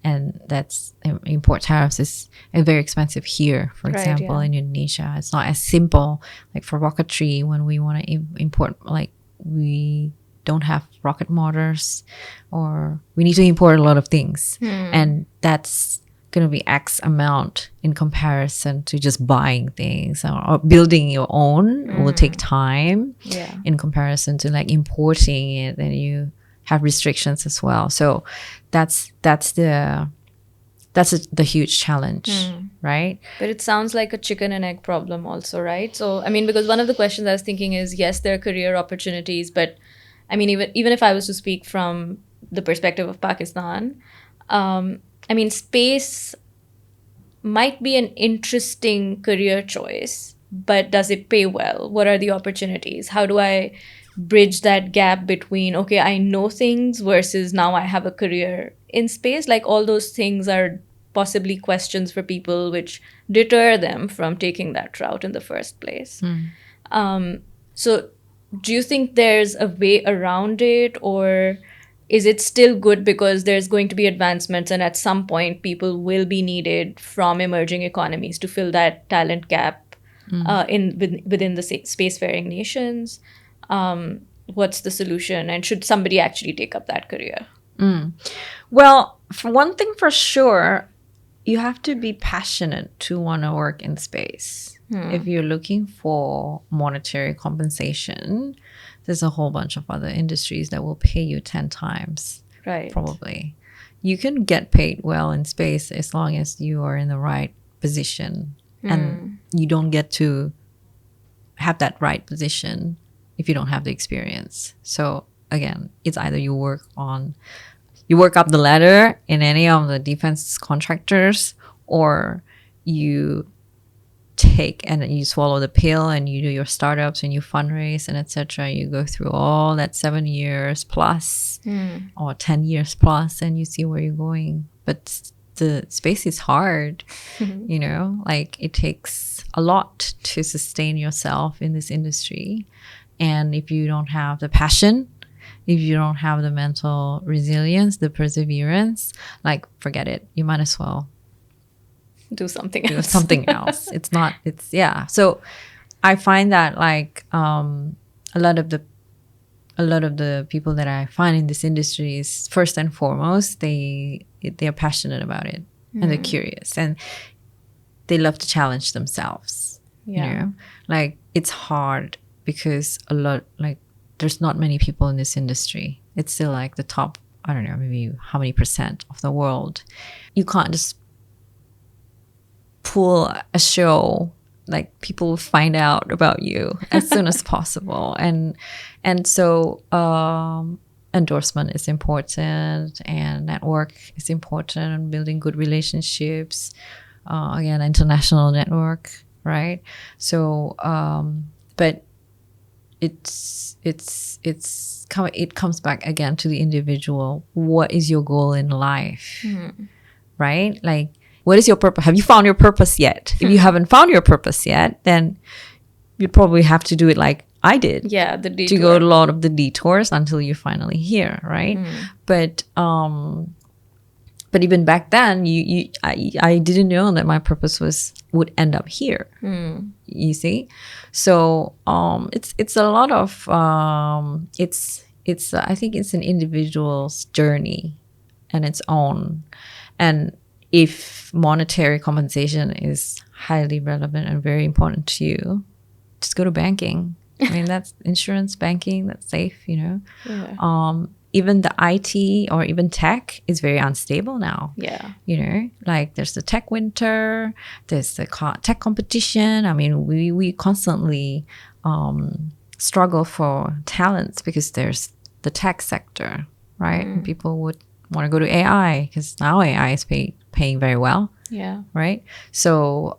and that's import tariffs is very expensive here. For Right, example, yeah. in Indonesia, it's not as simple. Like for rocketry, when we want to import, like we don't have rocket motors, or we need to import a lot of things, and that's going to be X amount in comparison to just buying things, or building your own will take time Yeah. in comparison to like importing it, and you have restrictions as well. So that's the huge challenge, right? But it sounds like a chicken and egg problem also, right? So, I mean, because one of the questions I was thinking is, yes, there are career opportunities, but I mean, even if I was to speak from the perspective of Pakistan, I mean, space might be an interesting career choice, but does it pay well? What are the opportunities? How do I bridge that gap between, okay, I know things versus now I have a career in space? Like, all those things are possibly questions for people which deter them from taking that route in the first place. So do you think there's a way around it, or is it still good because there's going to be advancements and at some point people will be needed from emerging economies to fill that talent gap within the spacefaring nations? What's the solution, and should somebody actually take up that career? Well, for one thing for sure, you have to be passionate to want to work in space. If you're looking for monetary compensation, there's a whole bunch of other industries that will pay you 10 times. Right. Probably. You can get paid well in space as long as you are in the right position. And you don't get to have that right position if you don't have the experience. So again, it's either you work up the ladder in any of the defense contractors, or you take and you swallow the pill and you do your startups and you fundraise and etc. You go through all that 7 years plus or 10 years plus, and you see where you're going. But the space is hard, like it takes a lot to sustain yourself in this industry. And if you don't have the passion, if you don't have the mental resilience, the perseverance, like forget it. You might as well do something else. So I find that like a lot of the people that I find in this industry is, first and foremost, they're passionate about it, and they're curious, and they love to challenge themselves. Like it's hard because there's not many people in this industry. It's still like the top, I don't know, maybe how many % of the world. You can't just pull a show, like people will find out about you as soon as possible. And so endorsement is important, and network is important, and building good relationships, again, international network, right? So but it comes back again to the individual. What is your goal in life? Right? Like, what is your purpose? Have you found your purpose yet? If you haven't found your purpose yet, then you'd probably have to do it like I did. Yeah, the detour. To go a lot of the detours until you're finally here, right? But even back then, I didn't know that my purpose would end up here. You see, so it's a lot of I think it's an individual's journey and its own. And if monetary compensation is highly relevant and very important to you, just go to banking. I mean, that's insurance, banking, that's safe, Yeah. Even the IT or even tech is very unstable now. Yeah. Like there's the tech winter, there's the tech competition. I mean, we constantly struggle for talents because there's the tech sector, right? And people would want to go to AI because now AI is paying very well. Yeah. Right. So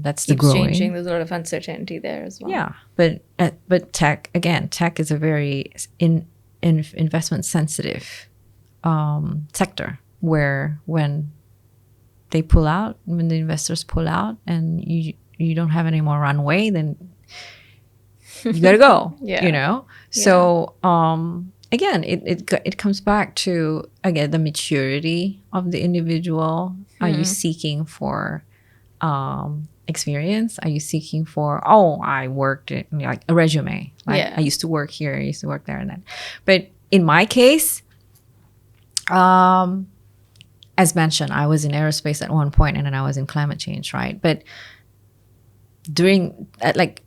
that's the Keeps growing. changing. There's a lot of uncertainty there as well. Yeah. But tech is a very investment sensitive sector where when the investors pull out and you don't have any more runway, then you gotta go. Yeah. So again, it comes back to again the maturity of the individual. Are you seeking for experience? Are you seeking for I worked in, like a resume, like I used to work here, I used to work there and then. But in my case, as mentioned, I was in aerospace at one point and then I was in climate change, right? But during like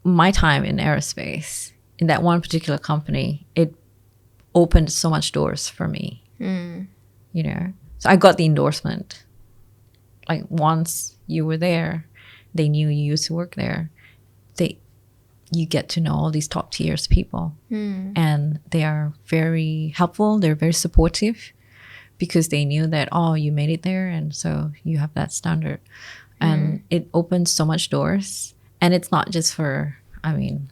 my time in aerospace in that one particular company, it opened so much doors for me. So I got the endorsement. Like once you were there, they knew you used to work there. You get to know all these top tiers people, and they are very helpful. They're very supportive because they knew that you made it there, and so you have that standard, and it opens so much doors. And it's not just for and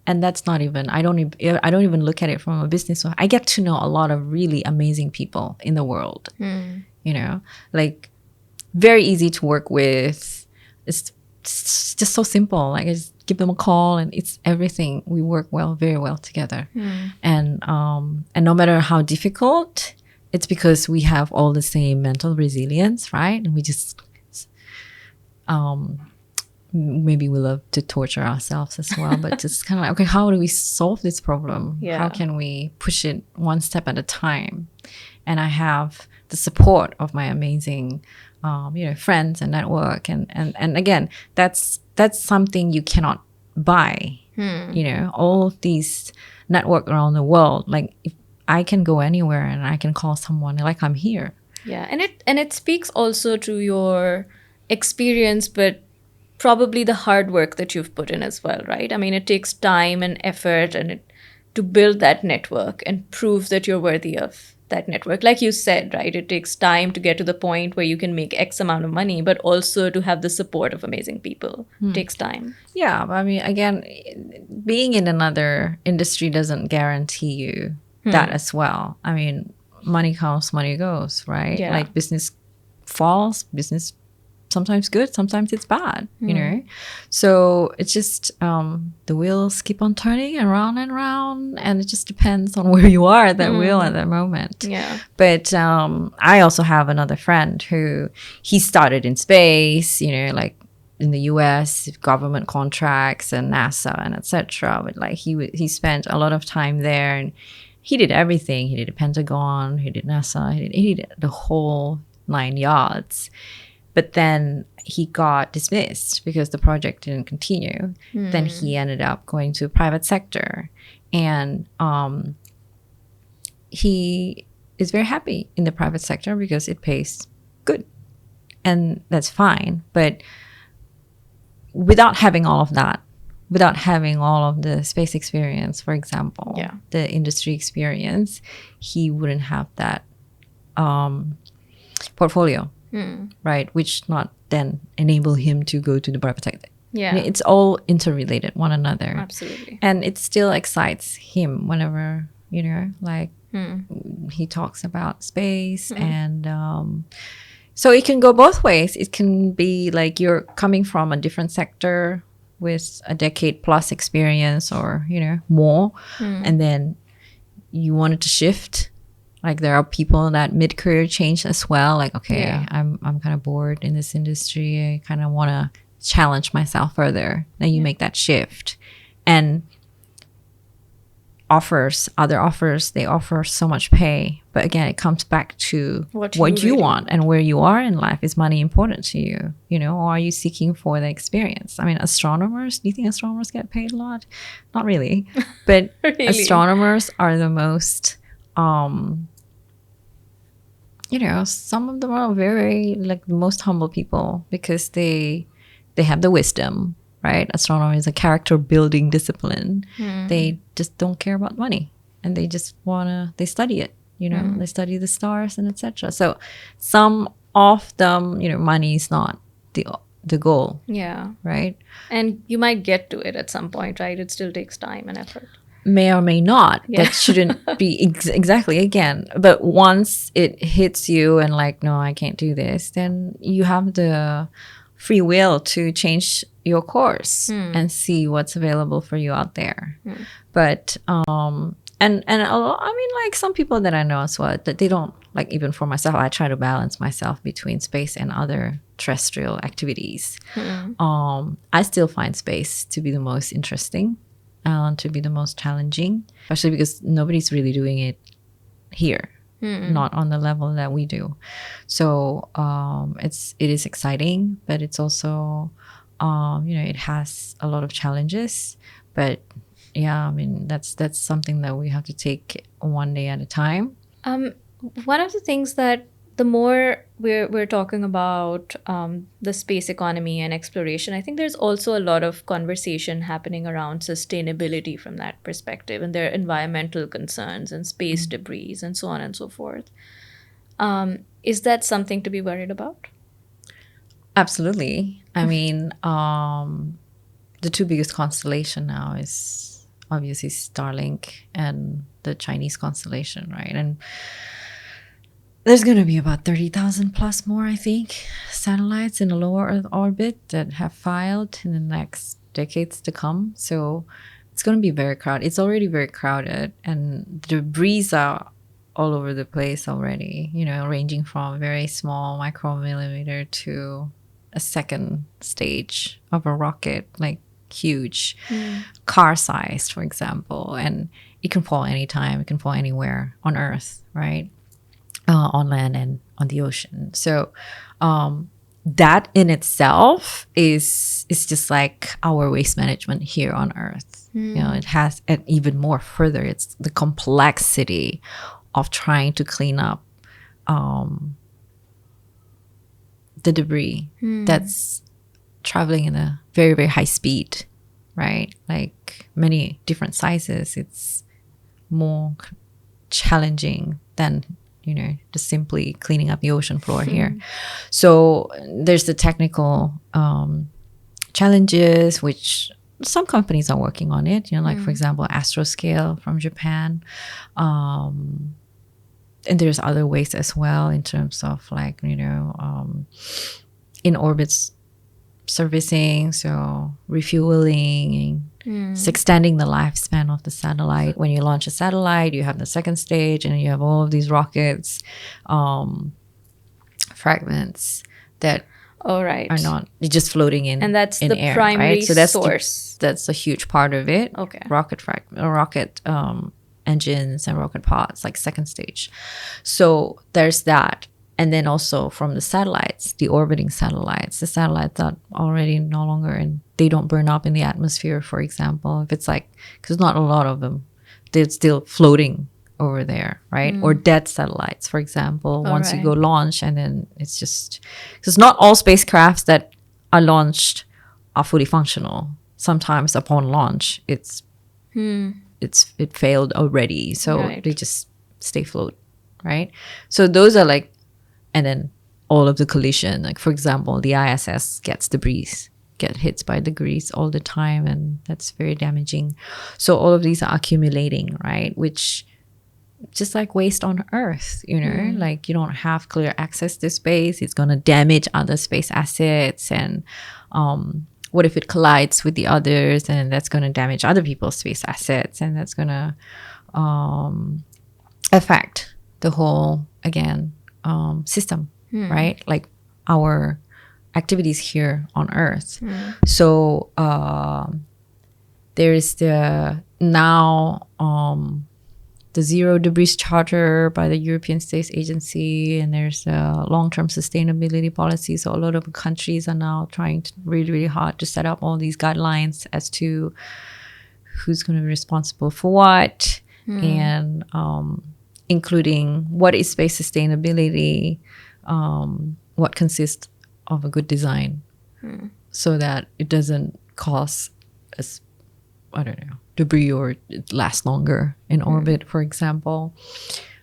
that's not even I don't even look at it from a business. I get to know a lot of really amazing people in the world. Like very easy to work with. It's just so simple. Like I just give them a call and it's everything. We work very well together. And no matter how difficult, it's because we have all the same mental resilience, right? And we just maybe we love to torture ourselves as well, but just kind of like, okay, how do we solve this problem? How can we push it one step at a time? And I have the support of my amazing friends and network, and again, that's something you cannot buy. All these network around the world, like if I can go anywhere and I can call someone like I'm here. And it speaks also to your experience, but probably the hard work that you've put in as well, right? I mean, it takes time and effort to build that network and prove that you're worthy of that network. Like you said, right? It takes time to get to the point where you can make X amount of money, but also to have the support of amazing people. It takes time. Yeah. I mean, again, being in another industry doesn't guarantee you that as well. I mean, money comes, money goes, right? Yeah. Like business falls, business sometimes good, sometimes it's bad, so it's just the wheels keep on turning and round, and it just depends on where you are at that wheel at that moment. But I also have another friend who he started in space, like in the US, government contracts and NASA and etc. But like he spent a lot of time there and he did everything. He did the Pentagon, he did NASA, he did the whole 9 yards. But then he got dismissed because the project didn't continue. Then he ended up going to private sector. And he is very happy in the private sector because it pays good. And that's fine. But without having all of that, without having all of the space experience, for example, the industry experience, he wouldn't have that portfolio. Right, which not then enable him to go to the private sector. It's all interrelated one another. Absolutely. And it still excites him whenever he talks about space. And so it can go both ways. It can be like you're coming from a different sector with a decade plus experience or more, and then you wanted to shift. Like there are people that mid-career change as well. Like, okay, I'm kind of bored in this industry. I kind of want to challenge myself further. Then you make that shift. And other offers, they offer so much pay. But again, it comes back to what you want and where you are in life. Is money important to you? Or are you seeking for the experience? I mean, astronomers, do you think astronomers get paid a lot? Not really. But astronomers are the most... some of them are very like the most humble people because they have the wisdom, right? Astronomy is a character building discipline. They just don't care about money. and they just they study it, they study the stars and etc. So some of them, money is not the goal, Yeah. right? And you might get to it at some point, right? It still takes time and effort. May or may not. Yeah. That shouldn't be exactly, again. But once it hits you and like, no, I can't do this, then you have the free will to change your course and see what's available for you out there. But and a lot, I mean, like some people that I know as well, that they don't, like, even for myself, I try to balance myself between space and other terrestrial activities. I still find space to be the most interesting, to be the most challenging, especially because nobody's really doing it here, not on the level that we do. So it is exciting, but it's also it has a lot of challenges. But yeah, I mean, that's something that we have to take one day at a time. One of the things that the more we're talking about the space economy and exploration, I think there's also a lot of conversation happening around sustainability from that perspective, and their environmental concerns and space debris and so on and so forth. Is that something to be worried about? Absolutely. I mean, the two biggest constellation now is obviously Starlink and the Chinese constellation, right? And there's going to be about 30,000 plus more, I think, satellites in the low Earth orbit that have filed in the next decades to come. So it's going to be very crowded. It's already very crowded, and the debris are all over the place already, ranging from very small micromillimeter to a second stage of a rocket, like huge, car sized, for example. And it can fall anytime, it can fall anywhere on Earth, right? On land and on the ocean. So that in itself is just like our waste management here on Earth. It has an even more further. It's the complexity of trying to clean up the debris that's traveling in a very, very high speed, right? Like many different sizes. It's more challenging than just simply cleaning up the ocean floor here. So there's the technical challenges, which some companies are working on it, like for example, Astroscale from Japan. And there's other ways as well in terms of like, in orbits servicing, so refueling, it's extending the lifespan of the satellite. When you launch a satellite, you have the second stage, and you have all of these rockets, fragments that are not just floating in, and that's in the air, primary right? So that's source. that's a huge part of it. Okay. Rocket engines and rocket pods, like second stage. So there's that. And then also from the satellites, the orbiting satellites, the satellites that already no longer, and they don't burn up in the atmosphere, for example. If it's like, because not a lot of them, they're still floating over there, right? Or dead satellites, for example, once you go launch, and then it's just, because not all spacecrafts that are launched are fully functional. Sometimes upon launch, it failed already. So they just stay float, right? So those are like, and then all of the collision, like for example, the ISS get hit by debris all the time, and that's very damaging. So all of these are accumulating, right? Which just like waste on Earth, like you don't have clear access to space. It's going to damage other space assets. And what if it collides with the others, and that's going to damage other people's space assets, and that's going to affect the whole, again, system, right? Like our activities here on Earth. So there is the now the Zero Debris Charter by the European Space Agency, and there's long-term sustainability policy. So a lot of countries are now trying to really, really hard to set up all these guidelines as to who's going to be responsible for what, and including what is space sustainability, what consists of a good design, so that it doesn't cause us I don't know, debris or it lasts longer in orbit, for example.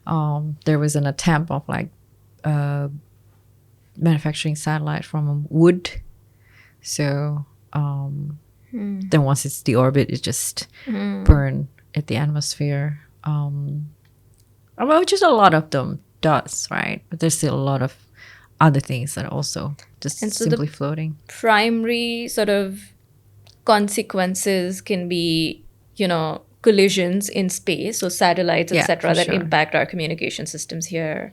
There was an attempt of like manufacturing satellite from wood. So then once it's deorbit, it just burn at the atmosphere. Well, just a lot of them does, right? But there's still a lot of other things that are also just And so simply the floating. primary sort of consequences can be, collisions in space, so satellites, Yeah, etc., for that sure. impact our communication systems here,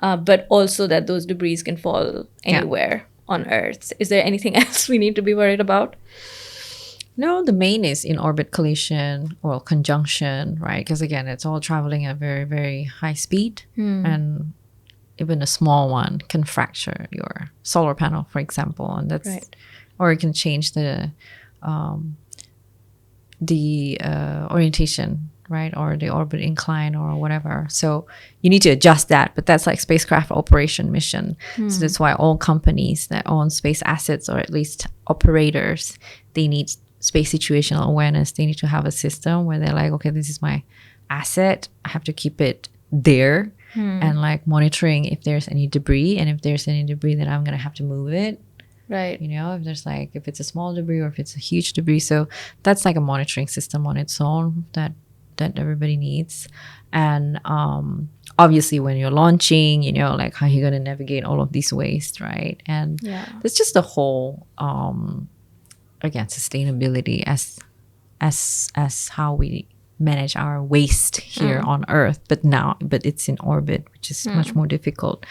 but also that those debris can fall anywhere on Earth. Is there anything else we need to be worried about? No, the main is in orbit collision or conjunction, right? Because again, it's all traveling at very, very high speed, and even a small one can fracture your solar panel, for example, and that's Right. or it can change the orientation, right, or the orbit incline or whatever. So you need to adjust that, but that's like spacecraft operation mission. So that's why all companies that own space assets, or at least operators, they need space situational awareness. They need to have a system where they're like, okay, this is my asset, I have to keep it there, and like monitoring if there's any debris, and if there's any debris, then I'm gonna have to move it. Right. If there's like, if it's a small debris or if it's a huge debris. So that's like a monitoring system on its own that everybody needs. And obviously when you're launching, like how you're going to navigate all of these waste, right? And there's just the whole again, sustainability as how we manage our waste here on Earth, but it's in orbit, which is much more difficult.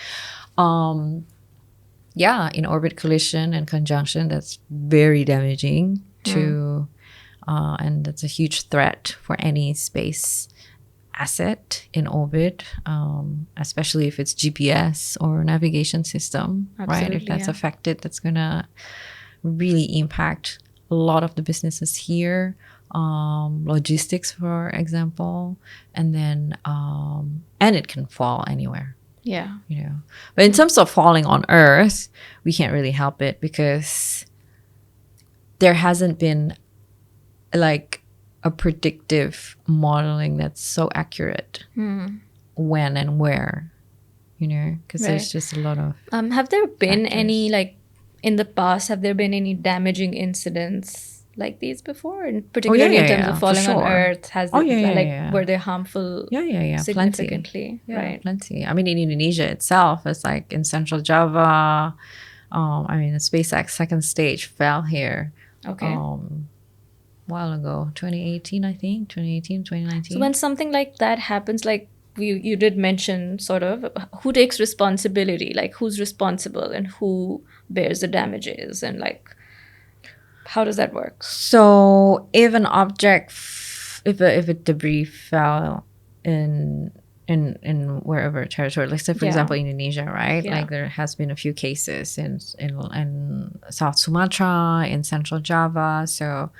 In orbit collision and conjunction, that's very damaging to, and that's a huge threat for any space asset in orbit, especially if it's GPS or navigation system, right? If that's affected, that's gonna really impact a lot of the businesses here, logistics, for example, and then and it can fall anywhere. Yeah. But in terms of falling on Earth, we can't really help it because there hasn't been like a predictive modeling that's so accurate when and where, because there's just a lot of have there been factors. any, like, in the past, have there been any damaging incidents like these before, and particularly in terms of falling on Earth? Were they harmful significantly? Plenty. Right. Plenty. I mean, in Indonesia itself, it's like in Central Java, the SpaceX second stage fell here a while ago, 2018, I think, 2019. So when something like that happens, like you did mention, sort of, who takes responsibility, like who's responsible and who bears the damages, and like how does that work? So if an object, if a debris fell in wherever territory, like say for example Indonesia, right? Like there has been a few cases in South Sumatra, in Central Java. So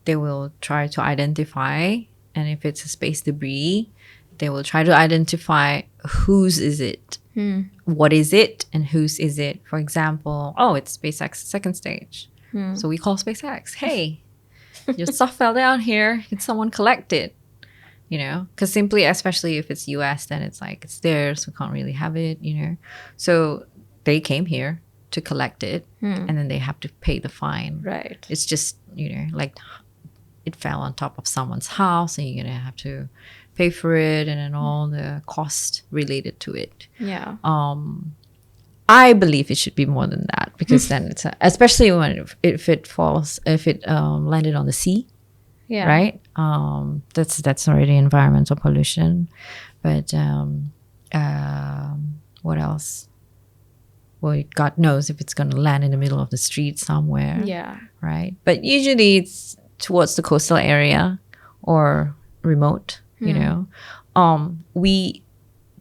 they will try to identify, and if it's a space debris, they will try to identify whose is it, what is it, and whose is it. For example, it's SpaceX second stage. So we call SpaceX, hey, your stuff fell down here. Can someone collect it? Because simply, especially if it's US, then it's like it's theirs. We can't really have it, So they came here to collect it, and then they have to pay the fine. Right. It's just, like it fell on top of someone's house, and you're going to have to pay for it, and then all the cost related to it. Yeah. I believe it should be more than that, because then it's especially if it landed on the sea, right? That's already environmental pollution. But what else? Well, God knows if it's going to land in the middle of the street somewhere. Yeah. Right. But usually it's towards the coastal area or remote. We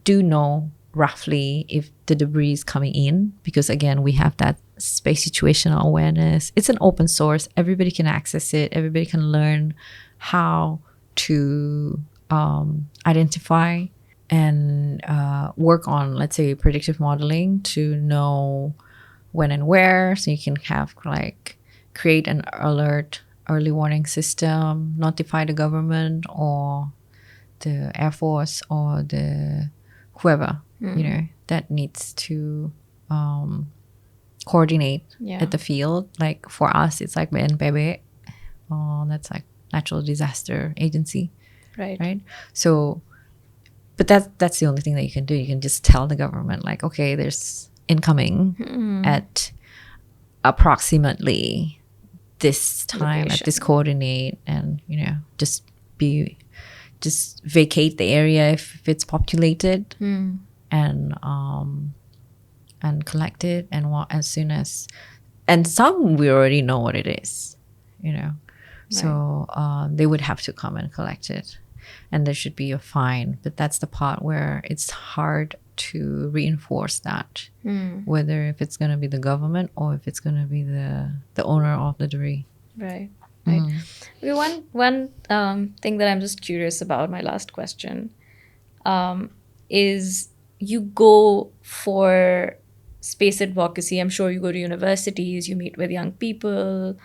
do know roughly if the debris is coming in, because again, we have that space situational awareness. It's an open source. Everybody can access it. Everybody can learn how to identify and work on, let's say, predictive modeling to know when and where. So you can have like create an alert early warning system, notify the government or the Air Force or the whoever, that needs to coordinate at the field. Like for us, it's like BNPB. That's like Natural Disaster Agency. Right. So, but that's the only thing that you can do. You can just tell the government, like, okay, there's incoming at approximately this time Location. at this coordinate, and just vacate the area if it's populated, and collect it, and as soon as, and some we already know what it is, so they would have to come and collect it, and there should be a fine. But that's the part where it's hard to reinforce that, whether if it's going to be the government or if it's going to be the owner of the debris. Right. Okay, one thing that I'm just curious about, my last question, is you go for space advocacy. I'm sure you go to universities, you meet with young people,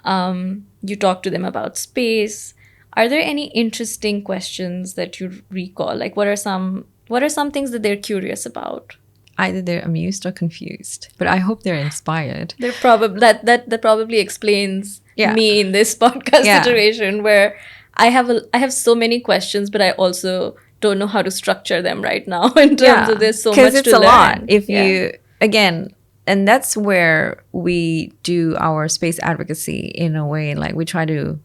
you talk to them about space. Are there any interesting questions that you recall? Like, what are some things that they're curious about? Either they're amused or confused, but I hope they're inspired. They're probably that probably explains me in this podcast situation, where I have so many questions, but I also don't know how to structure them right now in terms of there's so much to learn. Because it's a lot. If you, again, and that's where we do our space advocacy in a way, like we try to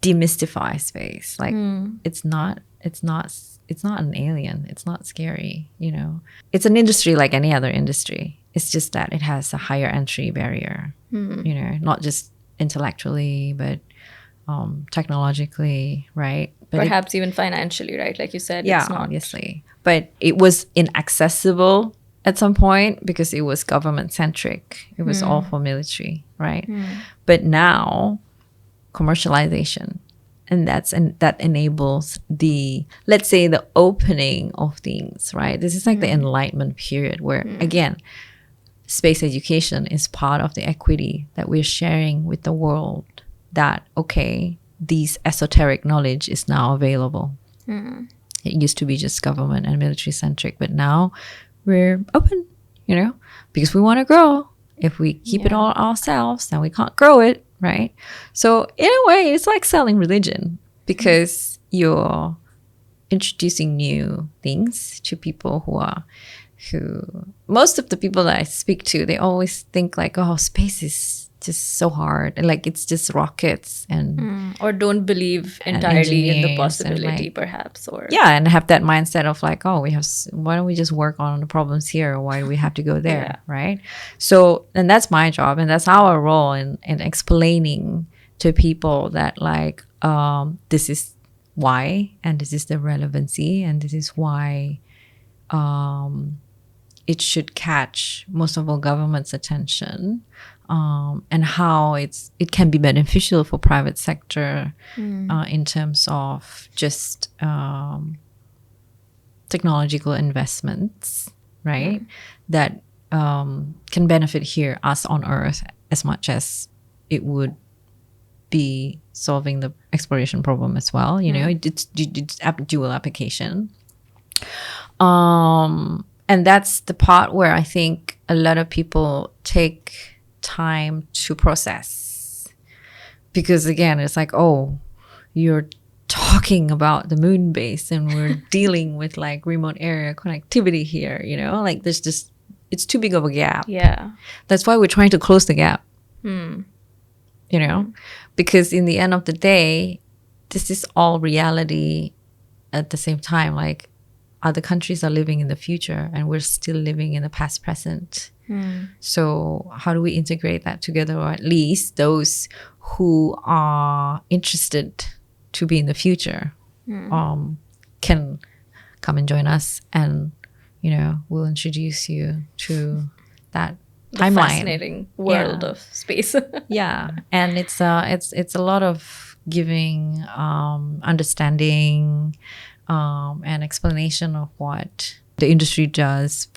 demystify space. Like it's not an alien. It's not scary, It's an industry like any other industry. It's just that it has a higher entry barrier, not just intellectually, but technologically, right? But perhaps even financially, right? Like you said, yeah, it's not. Obviously. But it was inaccessible at some point because it was government-centric. It was all for military, right? But now, commercialization, and that enables the, let's say, the opening of things, right? This is like the Enlightenment period where, again, space education is part of the equity that we're sharing with the world, that, okay, these esoteric knowledge is now available. It used to be just government and military centric, but now we're open, because we want to grow. If we keep it all ourselves, then we can't grow it, right? So in a way, it's like selling religion, because you're introducing new things to people who most of the people that I speak to, they always think like, oh, space is just so hard, and like it's just rockets, and or don't believe entirely in the possibility, like, perhaps, or and have that mindset of like, oh, why don't we just work on the problems here? Why do we have to go there? Right? So, and that's my job, and that's our role in explaining to people that, like, this is why, and this is the relevancy, and this is why it should catch most of our government's attention, and how it can be beneficial for private sector in terms of just technological investments, right? That can benefit here, us on Earth, as much as it would be solving the exploration problem as well. It's dual application. And that's the part where I think a lot of people take time to process, because again, it's like, oh, you're talking about the moon base and we're dealing with like remote area connectivity here, like there's just, it's too big of a gap. That's why we're trying to close the gap. Because in the end of the day, this is all reality at the same time. Like, other countries are living in the future and we're still living in the past present. So how do we integrate that together, or at least those who are interested to be in the future can come and join us, and we'll introduce you to that timeline. Fascinating world of space. And it's a lot of giving, understanding, and explanation of what the industry does,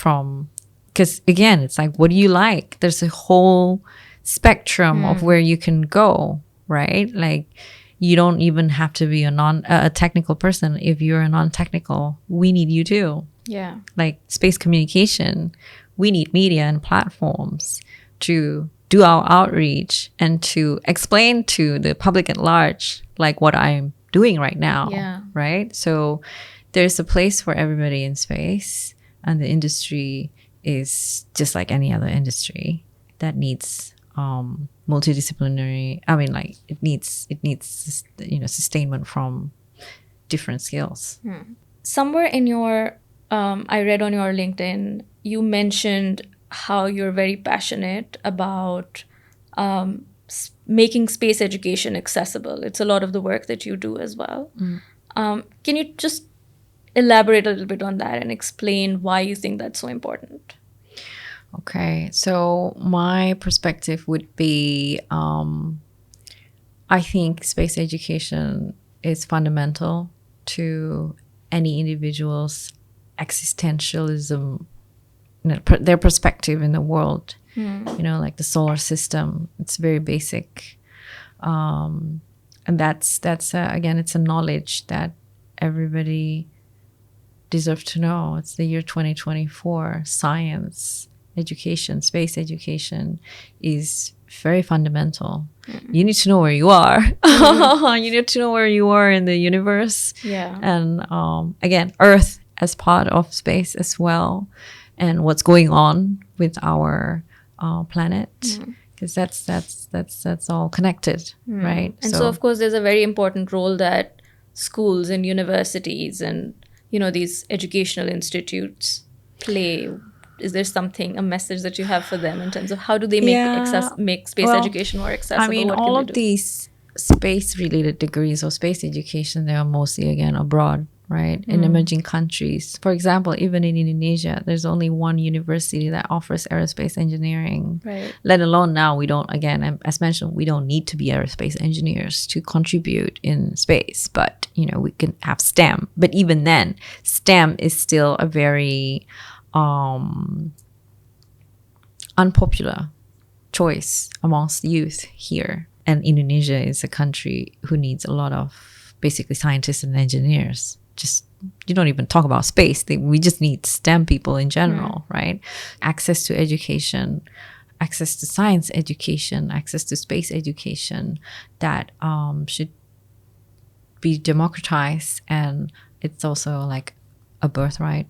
because again, it's like, what do you like? There's a whole spectrum of where you can go, right? Like, you don't even have to be a technical person. If you're a non-technical, we need you too. Yeah. Like space communication, we need media and platforms to do our outreach and to explain to the public at large, like what I'm doing right now. Yeah. Right? So there's a place for everybody in space, and the industry is just like any other industry that needs multidisciplinary. I mean, like it needs sustainment from different skills. Somewhere in your I read on your LinkedIn, you mentioned how you're very passionate about making space education accessible. It's a lot of the work that you do as well. Can you just elaborate a little bit on that and explain why you think that's so important? Okay, so my perspective would be, I think space education is fundamental to any individual's existentialism, their perspective in the world. Like the solar system, it's very basic, and that's again, it's a knowledge that everybody deserves to know. It's the year 2024. Science education, space education is very fundamental. You need to know where you are. You need to know where you are in the universe. Yeah. And again, Earth as part of space as well, and what's going on with our planet, because that's all connected, right? And so of course there's a very important role that schools and universities and these educational institutes play. Is there a message that you have for them in terms of how do they make space education more accessible? I mean, what all can of they do? these space-related degrees or space education, they are mostly, again, abroad, right? In emerging countries. For example, even in Indonesia, there's only one university that offers aerospace engineering. Right. Let alone now, we don't, again, as mentioned, we don't need to be aerospace engineers to contribute in space. But, we can have STEM. But even then, STEM is still a very unpopular choice amongst youth here. And Indonesia is a country who needs a lot of basically scientists and engineers. Just, you don't even talk about space. We just need STEM people in general, right? Access to education, access to science education, access to space education that should be democratized. And it's also like a birthright,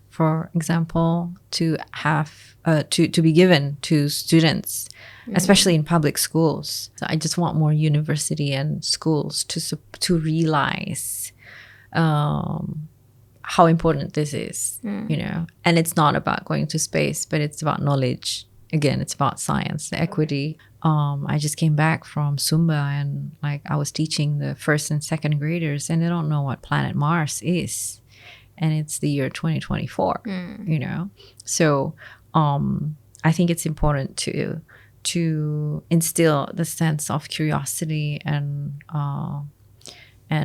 for example, to have to be given to students, especially in public schools. So I just want more university and schools to realize how important this is, And it's not about going to space, but it's about knowledge. Again, it's about science, the equity. I just came back from Sumba, and like I was teaching the first and second graders, and they don't know what planet Mars is. And it's the year 2024, So I think it's important to instill the sense of curiosity and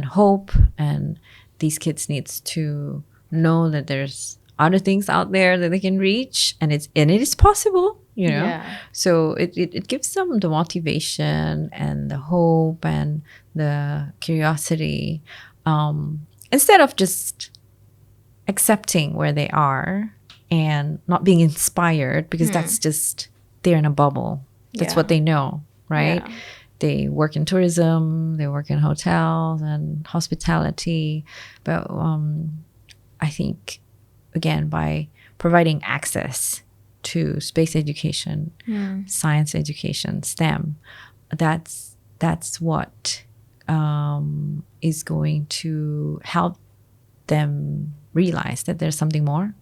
hope. And these kids needs to know that there's other things out there that they can reach, and it is possible, Yeah. So it gives them the motivation and the hope and the curiosity, instead of just accepting where they are and not being inspired, because that's just, they're in a bubble. That's what they know, right? Yeah. They work in tourism, they work in hotels and hospitality. But I think, again, by providing access to space education, science education, STEM, that's what is going to help them realize that there's something more.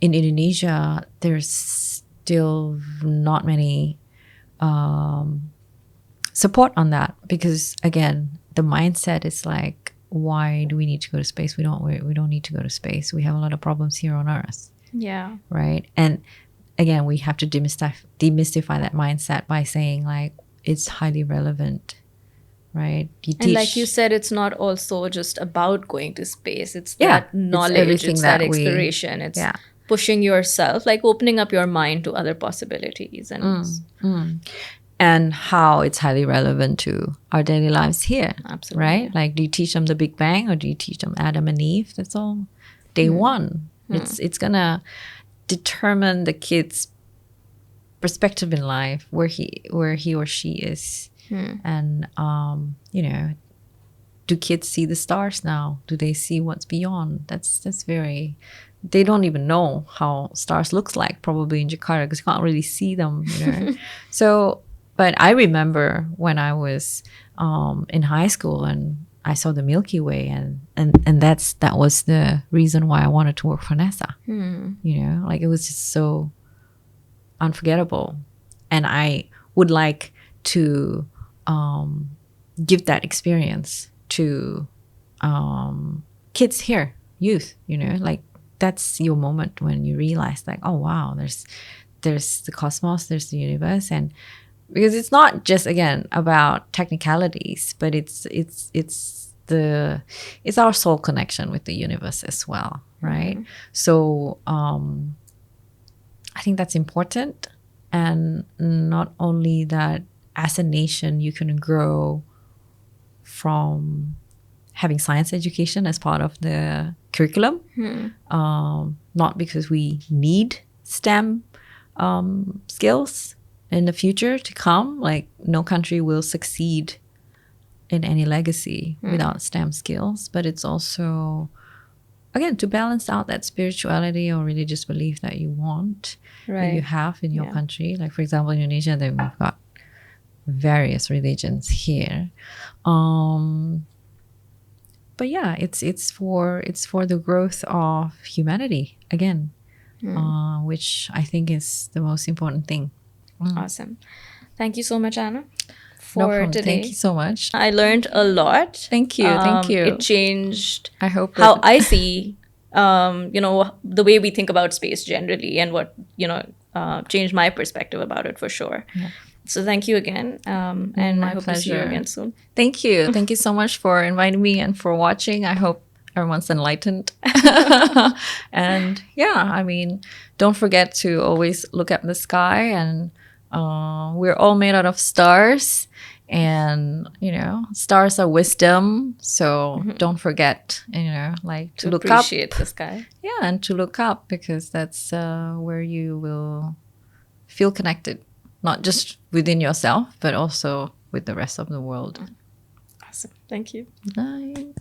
In Indonesia, there's still not many support on that, because again, the mindset is like, why do we need to go to space? We don't need to go to space. We have a lot of problems here on Earth. Yeah. Right. And again, we have to demystify that mindset by saying like, it's highly relevant. Right. And like you said, it's not also just about going to space. It's that knowledge, it's that exploration, it's pushing yourself, like opening up your mind to other possibilities. And and how it's highly relevant to our daily lives here. Absolutely. Right? Like, do you teach them the Big Bang or do you teach them Adam and Eve? That's all day one. It's gonna determine the kid's perspective in life, where he or she is. And you know, do kids see the stars now? Do they see what's beyond? That's very, they don't even know how stars looks like probably in Jakarta, because you can't really see them, you know. So, but I remember when I was in high school and I saw the Milky Way, and that was the reason why I wanted to work for NASA. You know, like, it was just so unforgettable, and I would like to give that experience to kids here, youth. You know, like, that's your moment when you realize, like, oh wow, there's the cosmos, there's the universe. And because it's not just, again, about technicalities, but it's our soul connection with the universe as well, right? So I think that's important. And not only that, as a nation, you can grow from having science education as part of the curriculum, not because we need STEM skills in the future to come. Like, no country will succeed in any legacy without STEM skills, but it's also, again, to balance out that spirituality or religious belief that you want, that you have in your country. Like, for example, in Indonesia, then we've got various religions here. But yeah, it's for the growth of humanity again, which I think is the most important thing. Awesome. Thank you so much, Anna, No for problem. today. Thank you so much. I learned a lot. Thank you. Thank you. It changed I hope how that- I see, you know, the way we think about space generally, and what, you know, changed my perspective about it for sure. So thank you again. And I hope to see you pleasure. again soon. Thank you. Thank you so much for inviting me and for watching. I hope everyone's enlightened. And yeah, I mean, don't forget to always look at the sky, and we're all made out of stars, and you know, stars are wisdom. So don't forget, you know, like, to look up. Appreciate the sky. Yeah, and to look up, because that's where you will feel connected, not just within yourself, but also with the rest of the world. Awesome. Thank you. Bye.